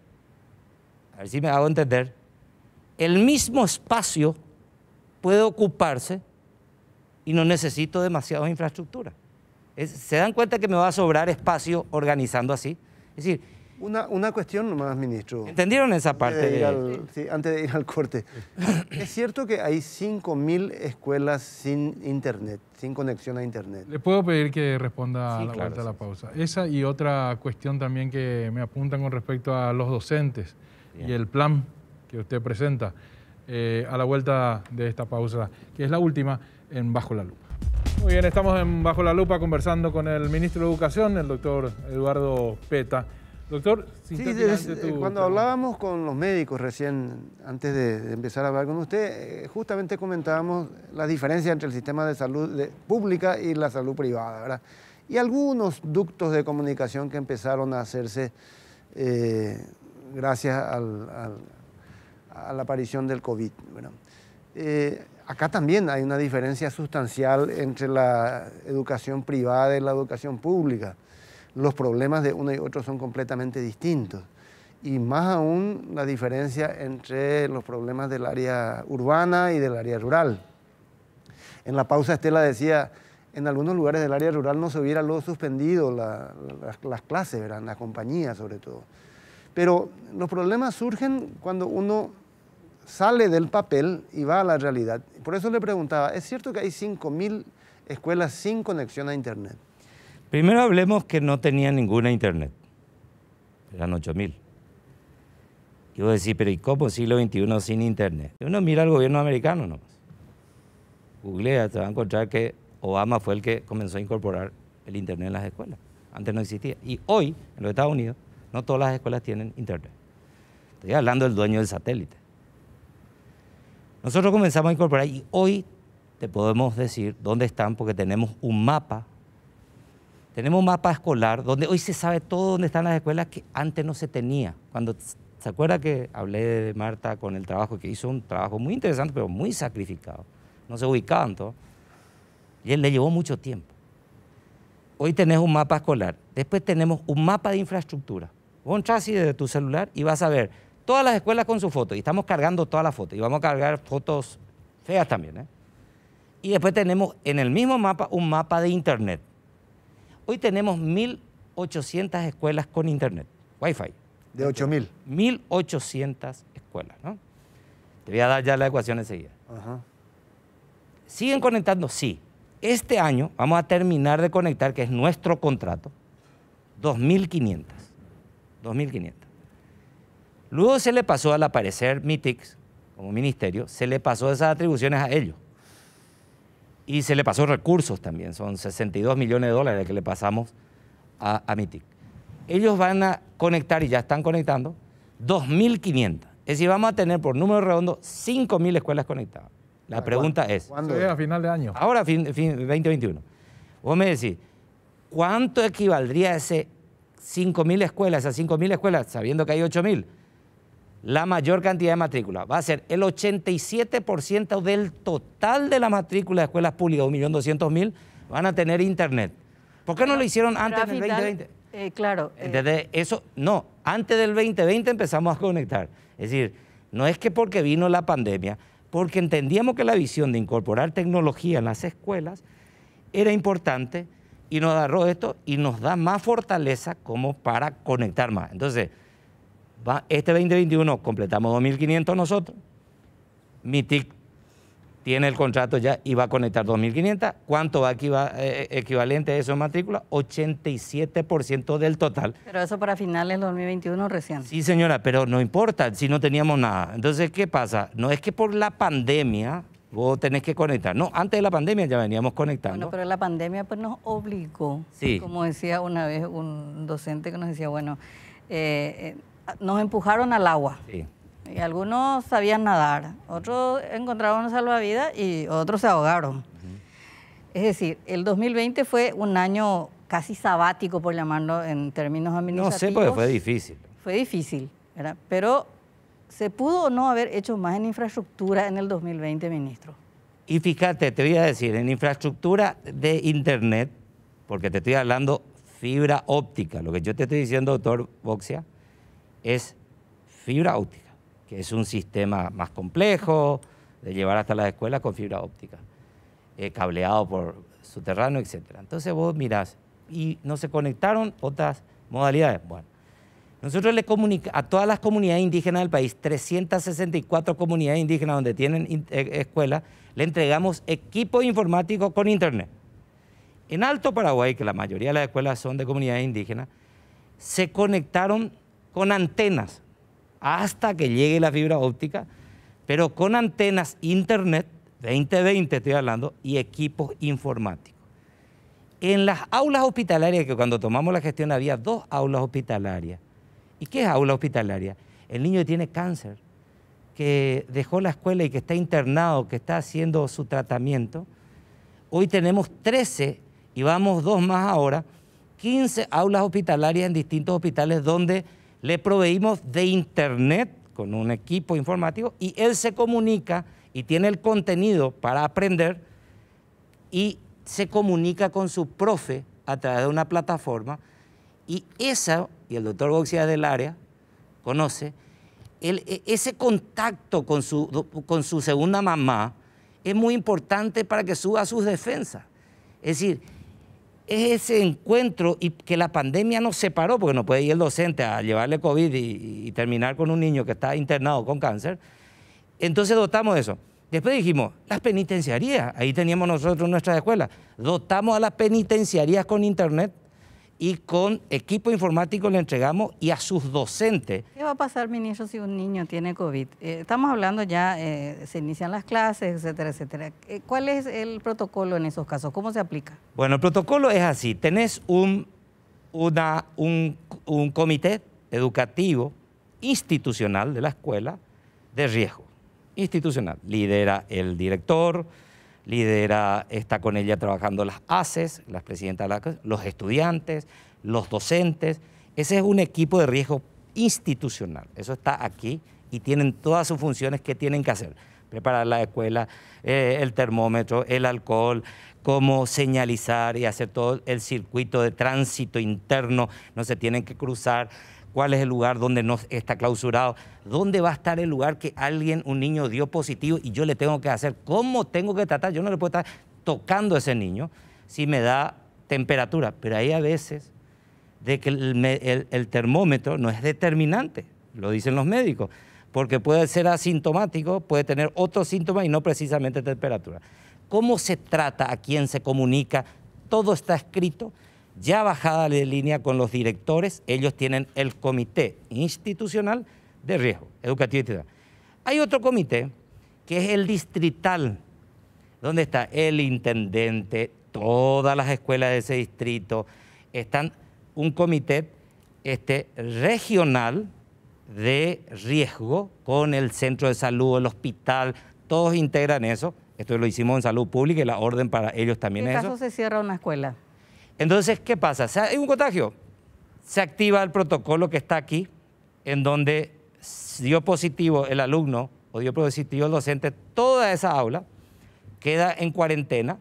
a ver si me hago entender, el mismo espacio puede ocuparse y no necesito demasiada infraestructura. ¿Se dan cuenta que me va a sobrar espacio organizando así? Es decir, una cuestión nomás, ministro. ¿Entendieron esa parte? Antes de ir al corte. ¿Es cierto que hay 5.000 escuelas sin internet, sin conexión a internet? Le puedo pedir que responda a la claro, vuelta a la pausa. Esa y otra cuestión también que me apuntan con respecto a los docentes y el plan que usted presenta a la vuelta de esta pausa, que es la última en Bajo la Lupa. Muy bien, estamos en Bajo la Lupa conversando con el ministro de Educación, el doctor Eduardo Peta. Doctor, cuando hablábamos con los médicos recién, antes de empezar a hablar con usted, justamente comentábamos la diferencia entre el sistema de salud pública y la salud privada, ¿verdad? Y algunos ductos de comunicación que empezaron a hacerse gracias a la aparición del COVID, ¿verdad? Acá también hay una diferencia sustancial entre la educación privada y la educación pública. Los problemas de uno y otro son completamente distintos. Y más aún la diferencia entre los problemas del área urbana y del área rural. En la pausa Estela decía, en algunos lugares del área rural no se hubiera luego suspendido las clases, ¿verdad? Las compañías sobre todo. Pero los problemas surgen cuando uno sale del papel y va a la realidad. Por eso le preguntaba, ¿es cierto que hay 5.000 escuelas sin conexión a internet? Primero hablemos que no tenían ninguna internet. Eran 8.000. Y vos decís, pero ¿y cómo siglo XXI sin internet? Uno mira al gobierno americano nomás. Googlea, te va a encontrar que Obama fue el que comenzó a incorporar el internet en las escuelas. Antes no existía. Y hoy, en los Estados Unidos, no todas las escuelas tienen internet. Estoy hablando del dueño del satélite. Nosotros comenzamos a incorporar y hoy te podemos decir dónde están porque tenemos un mapa. Tenemos un mapa escolar donde hoy se sabe todo dónde están las escuelas que antes no se tenía. Cuando, ¿se acuerda que hablé de Marta con el trabajo, que hizo un trabajo muy interesante pero muy sacrificado? No se ubicaban todos. Y él le llevó mucho tiempo. Hoy tenés un mapa escolar. Después tenemos un mapa de infraestructura. Vos entras así desde tu celular y vas a ver todas las escuelas con su foto. Y estamos cargando todas las fotos. Y vamos a cargar fotos feas también, ¿eh? Y después tenemos en el mismo mapa un mapa de internet. Hoy tenemos 1.800 escuelas con internet, Wi-Fi. De 8.000. 1.800 escuelas, ¿no? Te voy a dar ya la ecuación enseguida. Ajá. ¿Siguen conectando? Sí. Este año vamos a terminar de conectar, que es nuestro contrato, 2.500. 2.500. Luego se le pasó al aparecer MITICS, como ministerio, se le pasó esas atribuciones a ellos. Y se le pasó recursos también, son 62 millones de dólares que le pasamos a MITIC. Ellos van a conectar, y ya están conectando, 2.500. Es decir, vamos a tener por número redondo 5.000 escuelas conectadas. La pregunta es... ¿Cuándo? A final de año. Ahora, fin 2021. Vos me decís, ¿cuánto equivaldría ese 5.000 escuelas, esas 5.000 escuelas, sabiendo que hay 8.000? La mayor cantidad de matrículas. Va a ser el 87% del total de la matrícula de escuelas públicas, 1.200.000, van a tener internet. ¿Por qué no lo hicieron antes del 2020? Claro. ¿Entendés? Eso, no, antes del 2020 empezamos a conectar. Es decir, no es que porque vino la pandemia, porque entendíamos que la visión de incorporar tecnología en las escuelas era importante y nos agarró esto y nos da más fortaleza como para conectar más. Entonces, este 2021 completamos 2.500 nosotros. MITIC tiene el contrato ya y va a conectar 2.500. ¿Cuánto va equivalente a eso en matrícula? 87% del total. Pero eso para finales del 2021 recién. Sí, señora, pero no importa si no teníamos nada. Entonces, ¿qué pasa? No es que por la pandemia vos tenés que conectar. No, antes de la pandemia ya veníamos conectando. Bueno, pero la pandemia pues nos obligó, sí. Como decía una vez un docente que nos decía, bueno, nos empujaron al agua. Sí. Y algunos sabían nadar, otros encontraron una salvavidas y otros se ahogaron. Es decir, el 2020 fue un año casi sabático, por llamarlo en términos administrativos. No sé, porque fue difícil. Fue difícil, ¿verdad? Pero ¿se pudo o no haber hecho más en infraestructura en el 2020, ministro? Y fíjate, te voy a decir, en infraestructura de Internet, porque te estoy hablando fibra óptica, lo que yo te estoy diciendo, doctor Boxia, es fibra óptica, que es un sistema más complejo de llevar hasta las escuelas con fibra óptica, cableado por subterráneo, etc. Entonces vos mirás, y no se conectaron otras modalidades. Bueno, nosotros le comunicamos a todas las comunidades indígenas del país, 364 comunidades indígenas donde tienen escuelas, le entregamos equipo informático con internet. En Alto Paraguay, que la mayoría de las escuelas son de comunidades indígenas, se conectaron con antenas hasta que llegue la fibra óptica, pero con antenas internet, 2020 estoy hablando, y equipos informáticos. En las aulas hospitalarias, que cuando tomamos la gestión había 2 aulas hospitalarias. ¿Y qué es aula hospitalaria? El niño que tiene cáncer, que dejó la escuela y que está internado, que está haciendo su tratamiento. Hoy tenemos 13 y vamos 2 más ahora, 15 aulas hospitalarias en distintos hospitales donde le proveímos de internet con un equipo informático y él se comunica y tiene el contenido para aprender y se comunica con su profe a través de una plataforma y esa, y el doctor Boxia del área conoce, ese contacto con su segunda mamá es muy importante para que suba sus defensas. Es decir, es ese encuentro y que la pandemia nos separó, porque no puede ir el docente a llevarle COVID y terminar con un niño que está internado con cáncer. Entonces dotamos de eso. Después dijimos, las penitenciarías, ahí teníamos nosotros nuestras escuelas, dotamos a las penitenciarías con internet y con equipo informático le entregamos y a sus docentes. ¿Qué va a pasar, ministro, si un niño tiene COVID? Estamos hablando ya, se inician las clases, etcétera, etcétera. ¿Cuál es el protocolo en esos casos? ¿Cómo se aplica? Bueno, el protocolo es así. Tenés un comité educativo institucional de la escuela de riesgo. Institucional. Lidera el director, está con ella trabajando las ACES, las presidentas de las ACES, los estudiantes, los docentes. Ese es un equipo de riesgo institucional. Eso está aquí y tienen todas sus funciones que tienen que hacer. Preparar la escuela, el termómetro, el alcohol, cómo señalizar y hacer todo el circuito de tránsito interno. No se tienen que cruzar. ¿Cuál es el lugar donde no está clausurado? ¿Dónde va a estar el lugar que un niño dio positivo y yo le tengo que hacer? ¿Cómo tengo que tratar? Yo no le puedo estar tocando a ese niño si me da temperatura. Pero hay a veces de que el termómetro no es determinante, lo dicen los médicos, porque puede ser asintomático, puede tener otros síntomas y no precisamente temperatura. ¿Cómo se trata? ¿A quién se comunica? Todo está escrito. Ya bajada de línea con los directores, ellos tienen el comité institucional de riesgo educativo y institucional. Hay otro comité que es el distrital, donde está el intendente, todas las escuelas de ese distrito, están un comité regional de riesgo con el centro de salud, el hospital, todos integran eso. Esto lo hicimos en salud pública y la orden para ellos también es eso. ¿En qué caso se cierra una escuela? Entonces, ¿qué pasa? O sea, hay un contagio. Se activa el protocolo que está aquí, en donde dio positivo el alumno o dio positivo el docente, toda esa aula queda en cuarentena.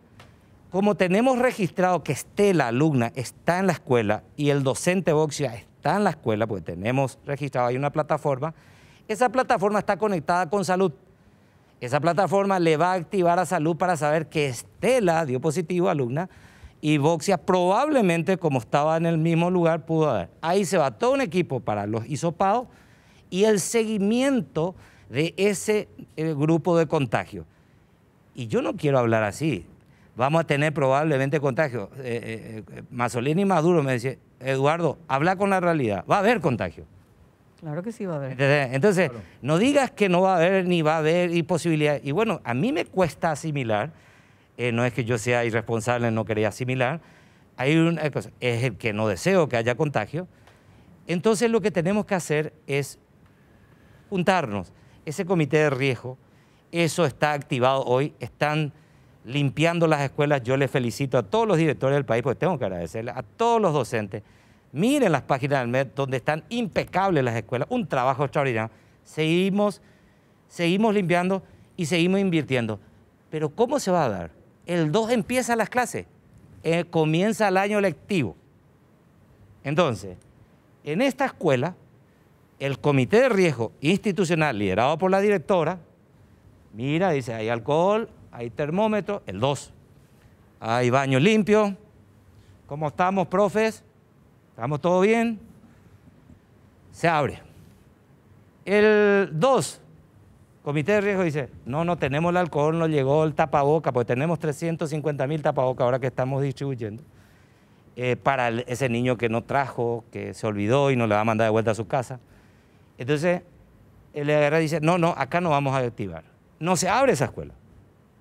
Como tenemos registrado que la alumna está en la escuela y el docente Boxia está en la escuela, porque tenemos registrado, hay una plataforma, esa plataforma está conectada con salud. Esa plataforma le va a activar a salud para saber que Estela dio positivo alumna, y Boxia probablemente, como estaba en el mismo lugar, pudo haber. Ahí se va todo un equipo para los hisopados y el seguimiento de ese grupo de contagio. Y yo no quiero hablar así. Vamos a tener probablemente contagio. Mazzolini y Maduro me decía, Eduardo, habla con la realidad. Va a haber contagio. Claro que sí va a haber. ¿Entendés? Entonces, Claro. no digas que no va a haber ni va a haber y posibilidad. Y bueno, a mí me cuesta asimilar, no es que yo sea irresponsable, no quería asimilar, hay una cosa, es el que no deseo que haya contagio. Entonces lo que tenemos que hacer es juntarnos. Ese comité de riesgo, eso está activado hoy, están limpiando las escuelas. Yo les felicito a todos los directores del país, porque tengo que agradecerles a todos los docentes. Miren las páginas del MED donde están impecables las escuelas, un trabajo extraordinario. Seguimos limpiando y seguimos invirtiendo. Pero ¿cómo se va a dar? El 2 empieza las clases, comienza el año lectivo. Entonces, en esta escuela, el comité de riesgo institucional liderado por la directora, mira, dice, hay alcohol, hay termómetro, el 2. Hay baño limpio. ¿Cómo estamos, profes? ¿Estamos todo bien? Se abre. El 2, comité de riesgo dice, no tenemos el alcohol, no llegó el tapaboca, porque tenemos 350.000 tapabocas ahora que estamos distribuyendo, para ese niño que no trajo, que se olvidó y no le va a mandar de vuelta a su casa. Entonces, el EAR dice, no, acá no vamos a activar. No se abre esa escuela.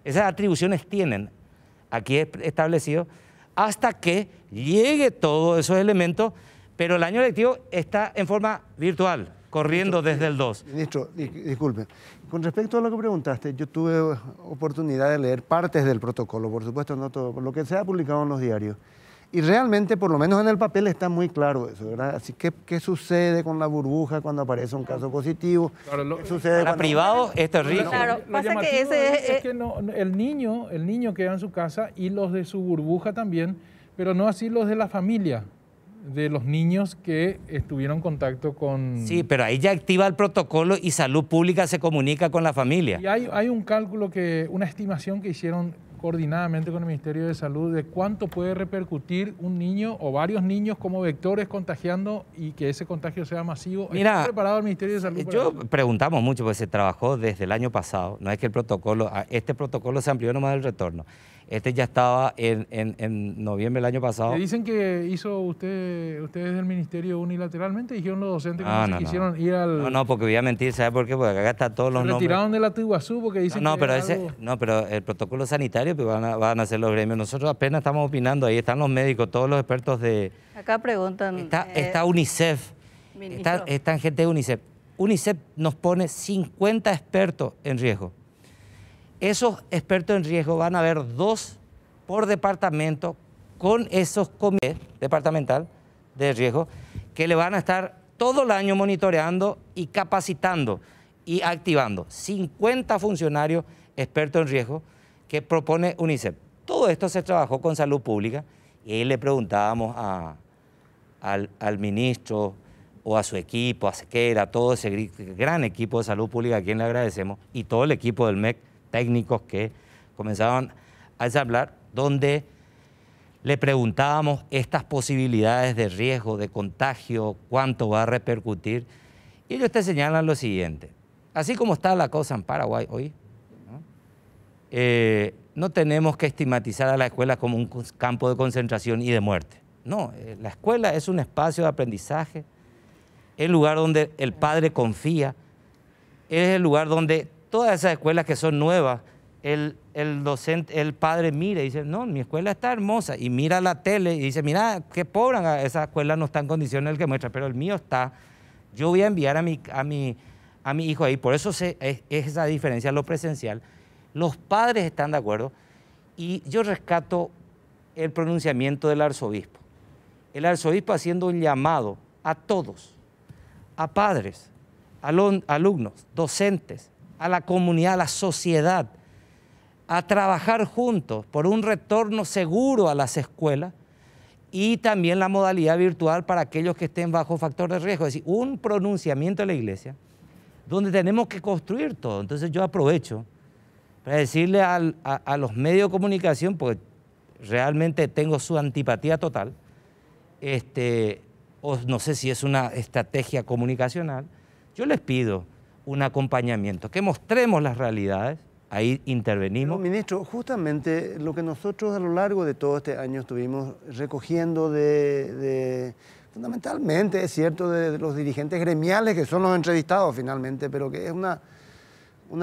Esas atribuciones tienen aquí establecido hasta que llegue todos esos elementos, pero el año lectivo está en forma virtual, corriendo desde el 2. Ministro, disculpe. Con respecto a lo que preguntaste, yo tuve oportunidad de leer partes del protocolo, por supuesto no todo, por lo que se ha publicado en los diarios. Y realmente, por lo menos en el papel, está muy claro eso, ¿verdad? Así que, ¿qué sucede con la burbuja cuando aparece un caso positivo? Claro, ¿Qué sucede Para cuando... privado es terrible. Claro, Lo pasa que llamativo ese es que el niño queda en su casa y los de su burbuja también, pero no así los de la familia, de los niños que estuvieron en contacto con... Sí, pero ahí ya activa el protocolo y Salud Pública se comunica con la familia. Y hay un cálculo, una estimación que hicieron coordinadamente con el Ministerio de Salud de cuánto puede repercutir un niño o varios niños como vectores contagiando y que ese contagio sea masivo. Mira, ¿Está preparado el Ministerio de Salud para eso? Preguntamos mucho, porque se trabajó desde el año pasado. No es que este protocolo se amplió nomás del retorno. Este ya estaba en noviembre del año pasado. ¿Le dicen que hizo ustedes del Ministerio unilateralmente? Dijeron los docentes que no quisieron ir al... No, porque voy a mentir, ¿sabes por qué? Porque acá están todos los nombres. retiraron de la Tiguazú porque dicen que pero el protocolo sanitario pues van a hacer los gremios. Nosotros apenas estamos opinando, ahí están los médicos, todos los expertos de... Acá preguntan... Está UNICEF, están gente de UNICEF. UNICEF nos pone 50 expertos en riesgo. Esos expertos en riesgo van a haber 2 por departamento con esos comités departamental de riesgo que le van a estar todo el año monitoreando y capacitando y activando 50 funcionarios expertos en riesgo que propone UNICEF. Todo esto se trabajó con Salud Pública y ahí le preguntábamos al ministro o a su equipo, a Sequeira, a todo ese gran equipo de Salud Pública a quien le agradecemos, y todo el equipo del MEC, técnicos que comenzaban a ensamblar, donde le preguntábamos estas posibilidades de riesgo, de contagio, cuánto va a repercutir, y ellos te señalan lo siguiente. Así como está la cosa en Paraguay hoy, no tenemos que estigmatizar a la escuela como un campo de concentración y de muerte. No, la escuela es un espacio de aprendizaje, es el lugar donde el padre confía, es el lugar donde todas esas escuelas que son nuevas, el docente, el padre mira y dice, no, mi escuela está hermosa, y mira la tele y dice, mira, qué pobre, esa escuela no está en condiciones el que muestra, pero el mío está, yo voy a enviar a mi hijo ahí. Por eso es esa diferencia, lo presencial. Los padres están de acuerdo, y yo rescato el pronunciamiento del arzobispo. El arzobispo haciendo un llamado a todos, a padres, alumnos, docentes, a la comunidad, a la sociedad, a trabajar juntos por un retorno seguro a las escuelas y también la modalidad virtual para aquellos que estén bajo factor de riesgo. Es decir, un pronunciamiento de la Iglesia donde tenemos que construir todo. Entonces yo aprovecho para decirle a los medios de comunicación, porque realmente tengo su antipatía total, o no sé si es una estrategia comunicacional, yo les pido un acompañamiento, que mostremos las realidades, ahí intervenimos. Pero, ministro, justamente lo que nosotros a lo largo de todo este año estuvimos recogiendo de fundamentalmente, es cierto, de los dirigentes gremiales, que son los entrevistados finalmente, pero que es una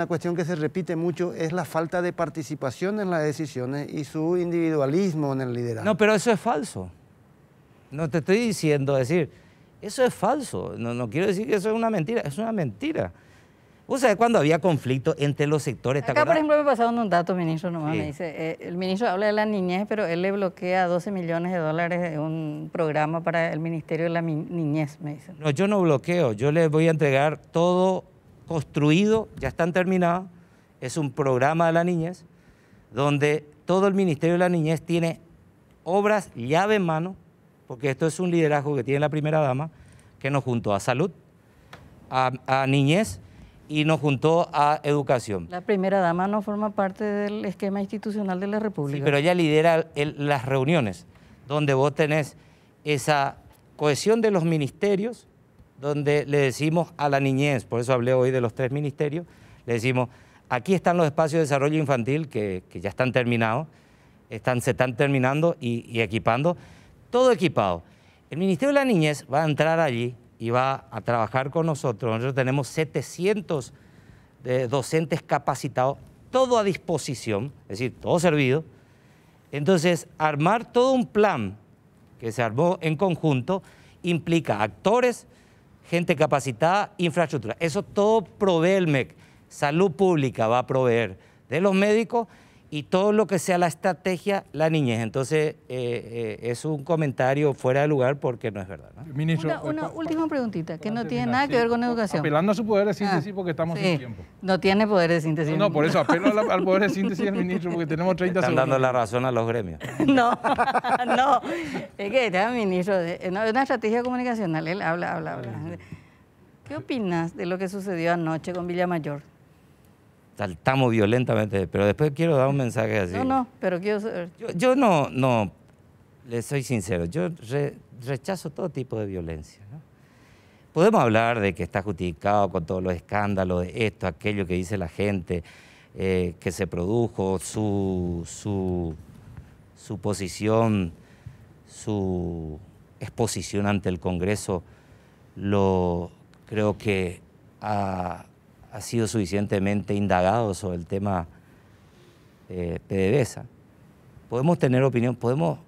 cuestión que se repite mucho, es la falta de participación en las decisiones y su individualismo en el liderazgo. No, pero eso es falso. No te estoy diciendo, decir, eso es falso. No quiero decir que eso es una mentira, es una mentira. ¿Vos sabés cuando había conflicto entre los sectores? Acá, por ejemplo, me pasaron un dato, ministro, nomás me dice, el ministro habla de la niñez, pero él le bloquea $12 millones de un programa para el Ministerio de la Niñez, me dice. No, yo no bloqueo, yo les voy a entregar todo construido, ya están terminados, es un programa de la niñez, donde todo el Ministerio de la Niñez tiene obras llave en mano, porque esto es un liderazgo que tiene la primera dama, que nos juntó a salud, a niñez, y nos juntó a educación. La primera dama no forma parte del esquema institucional de la República. Sí, pero ella lidera las reuniones, donde vos tenés esa cohesión de los ministerios, donde le decimos a la niñez, por eso hablé hoy de los 3 ministerios, le decimos, aquí están los espacios de desarrollo infantil que ya están terminados, se están terminando y equipando, todo equipado. El Ministerio de la Niñez va a entrar allí y va a trabajar con nosotros. Nosotros tenemos 700 docentes capacitados, todo a disposición, es decir, todo servido. Entonces, armar todo un plan que se armó en conjunto implica actores, gente capacitada, infraestructura. Eso todo provee el MEC. Salud Pública va a proveer de los médicos y todo lo que sea la estrategia, la niñez. Entonces, es un comentario fuera de lugar porque no es verdad, ¿no? Ministro, Una última preguntita, que no tiene nada que ver con educación. Apelando a su poder de síntesis porque estamos sin tiempo. No tiene poder de síntesis. No, por eso apelo al poder de síntesis del ministro porque tenemos 30 Están segundos. dando la razón a los gremios. No, es que está ministro, una estrategia comunicacional, él habla. ¿Qué opinas de lo que sucedió anoche con Villamayor? Saltamos violentamente, pero después quiero dar un mensaje así. No, pero quiero saber. Yo no, le soy sincero, yo rechazo todo tipo de violencia, ¿no? Podemos hablar de que está justificado con todos los escándalos, de esto, aquello que dice la gente, que se produjo, su posición, su exposición ante el Congreso, creo que ha sido suficientemente indagado sobre el tema PDVSA. Podemos tener opinión, podemos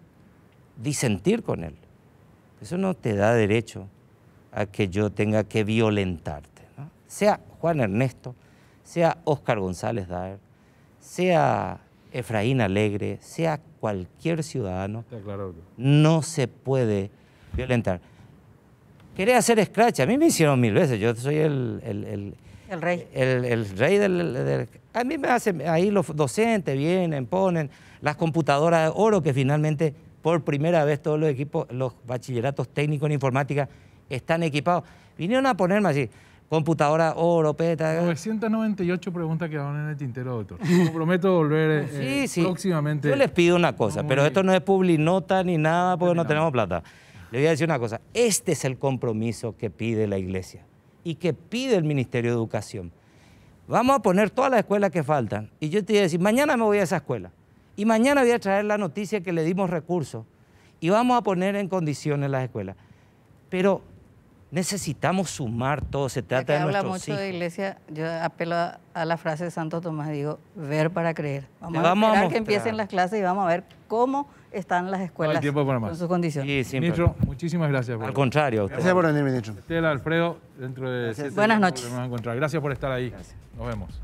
disentir con él. Eso no te da derecho a que yo tenga que violentarte, ¿no? Sea Juan Ernesto, sea Óscar González Daer, sea Efraín Alegre, sea cualquier ciudadano, no se puede violentar. Querés hacer scratch, a mí me hicieron 1000 veces, yo soy el rey. El rey a mí me hacen, ahí los docentes vienen, ponen las computadoras de oro que finalmente por primera vez todos los equipos, los bachilleratos técnicos en informática están equipados. Vinieron a ponerme así, computadora oro, peta. 998 preguntas quedaron en el tintero, doctor. Me prometo volver próximamente. Yo les pido una cosa, pero esto no es publinota ni nada porque no tenemos plata. Le voy a decir una cosa, este es el compromiso que pide la Iglesia y que pide el Ministerio de Educación. Vamos a poner todas las escuelas que faltan y yo te voy a decir, mañana me voy a esa escuela y mañana voy a traer la noticia que le dimos recursos y vamos a poner en condiciones las escuelas. Pero necesitamos sumar todo, se trata de nuestros hijos. Habla mucho de Iglesia, yo apelo a la frase de Santo Tomás, digo, ver para creer. Vamos a esperar que empiecen las clases y vamos a ver cómo están las escuelas con sus condiciones. Sí, ministro, muchísimas gracias. Al contrario, a usted. Gracias por venir, ministro. Estela, Alfredo, dentro de 7 Buenas noches. Gracias por estar ahí. Gracias. Nos vemos.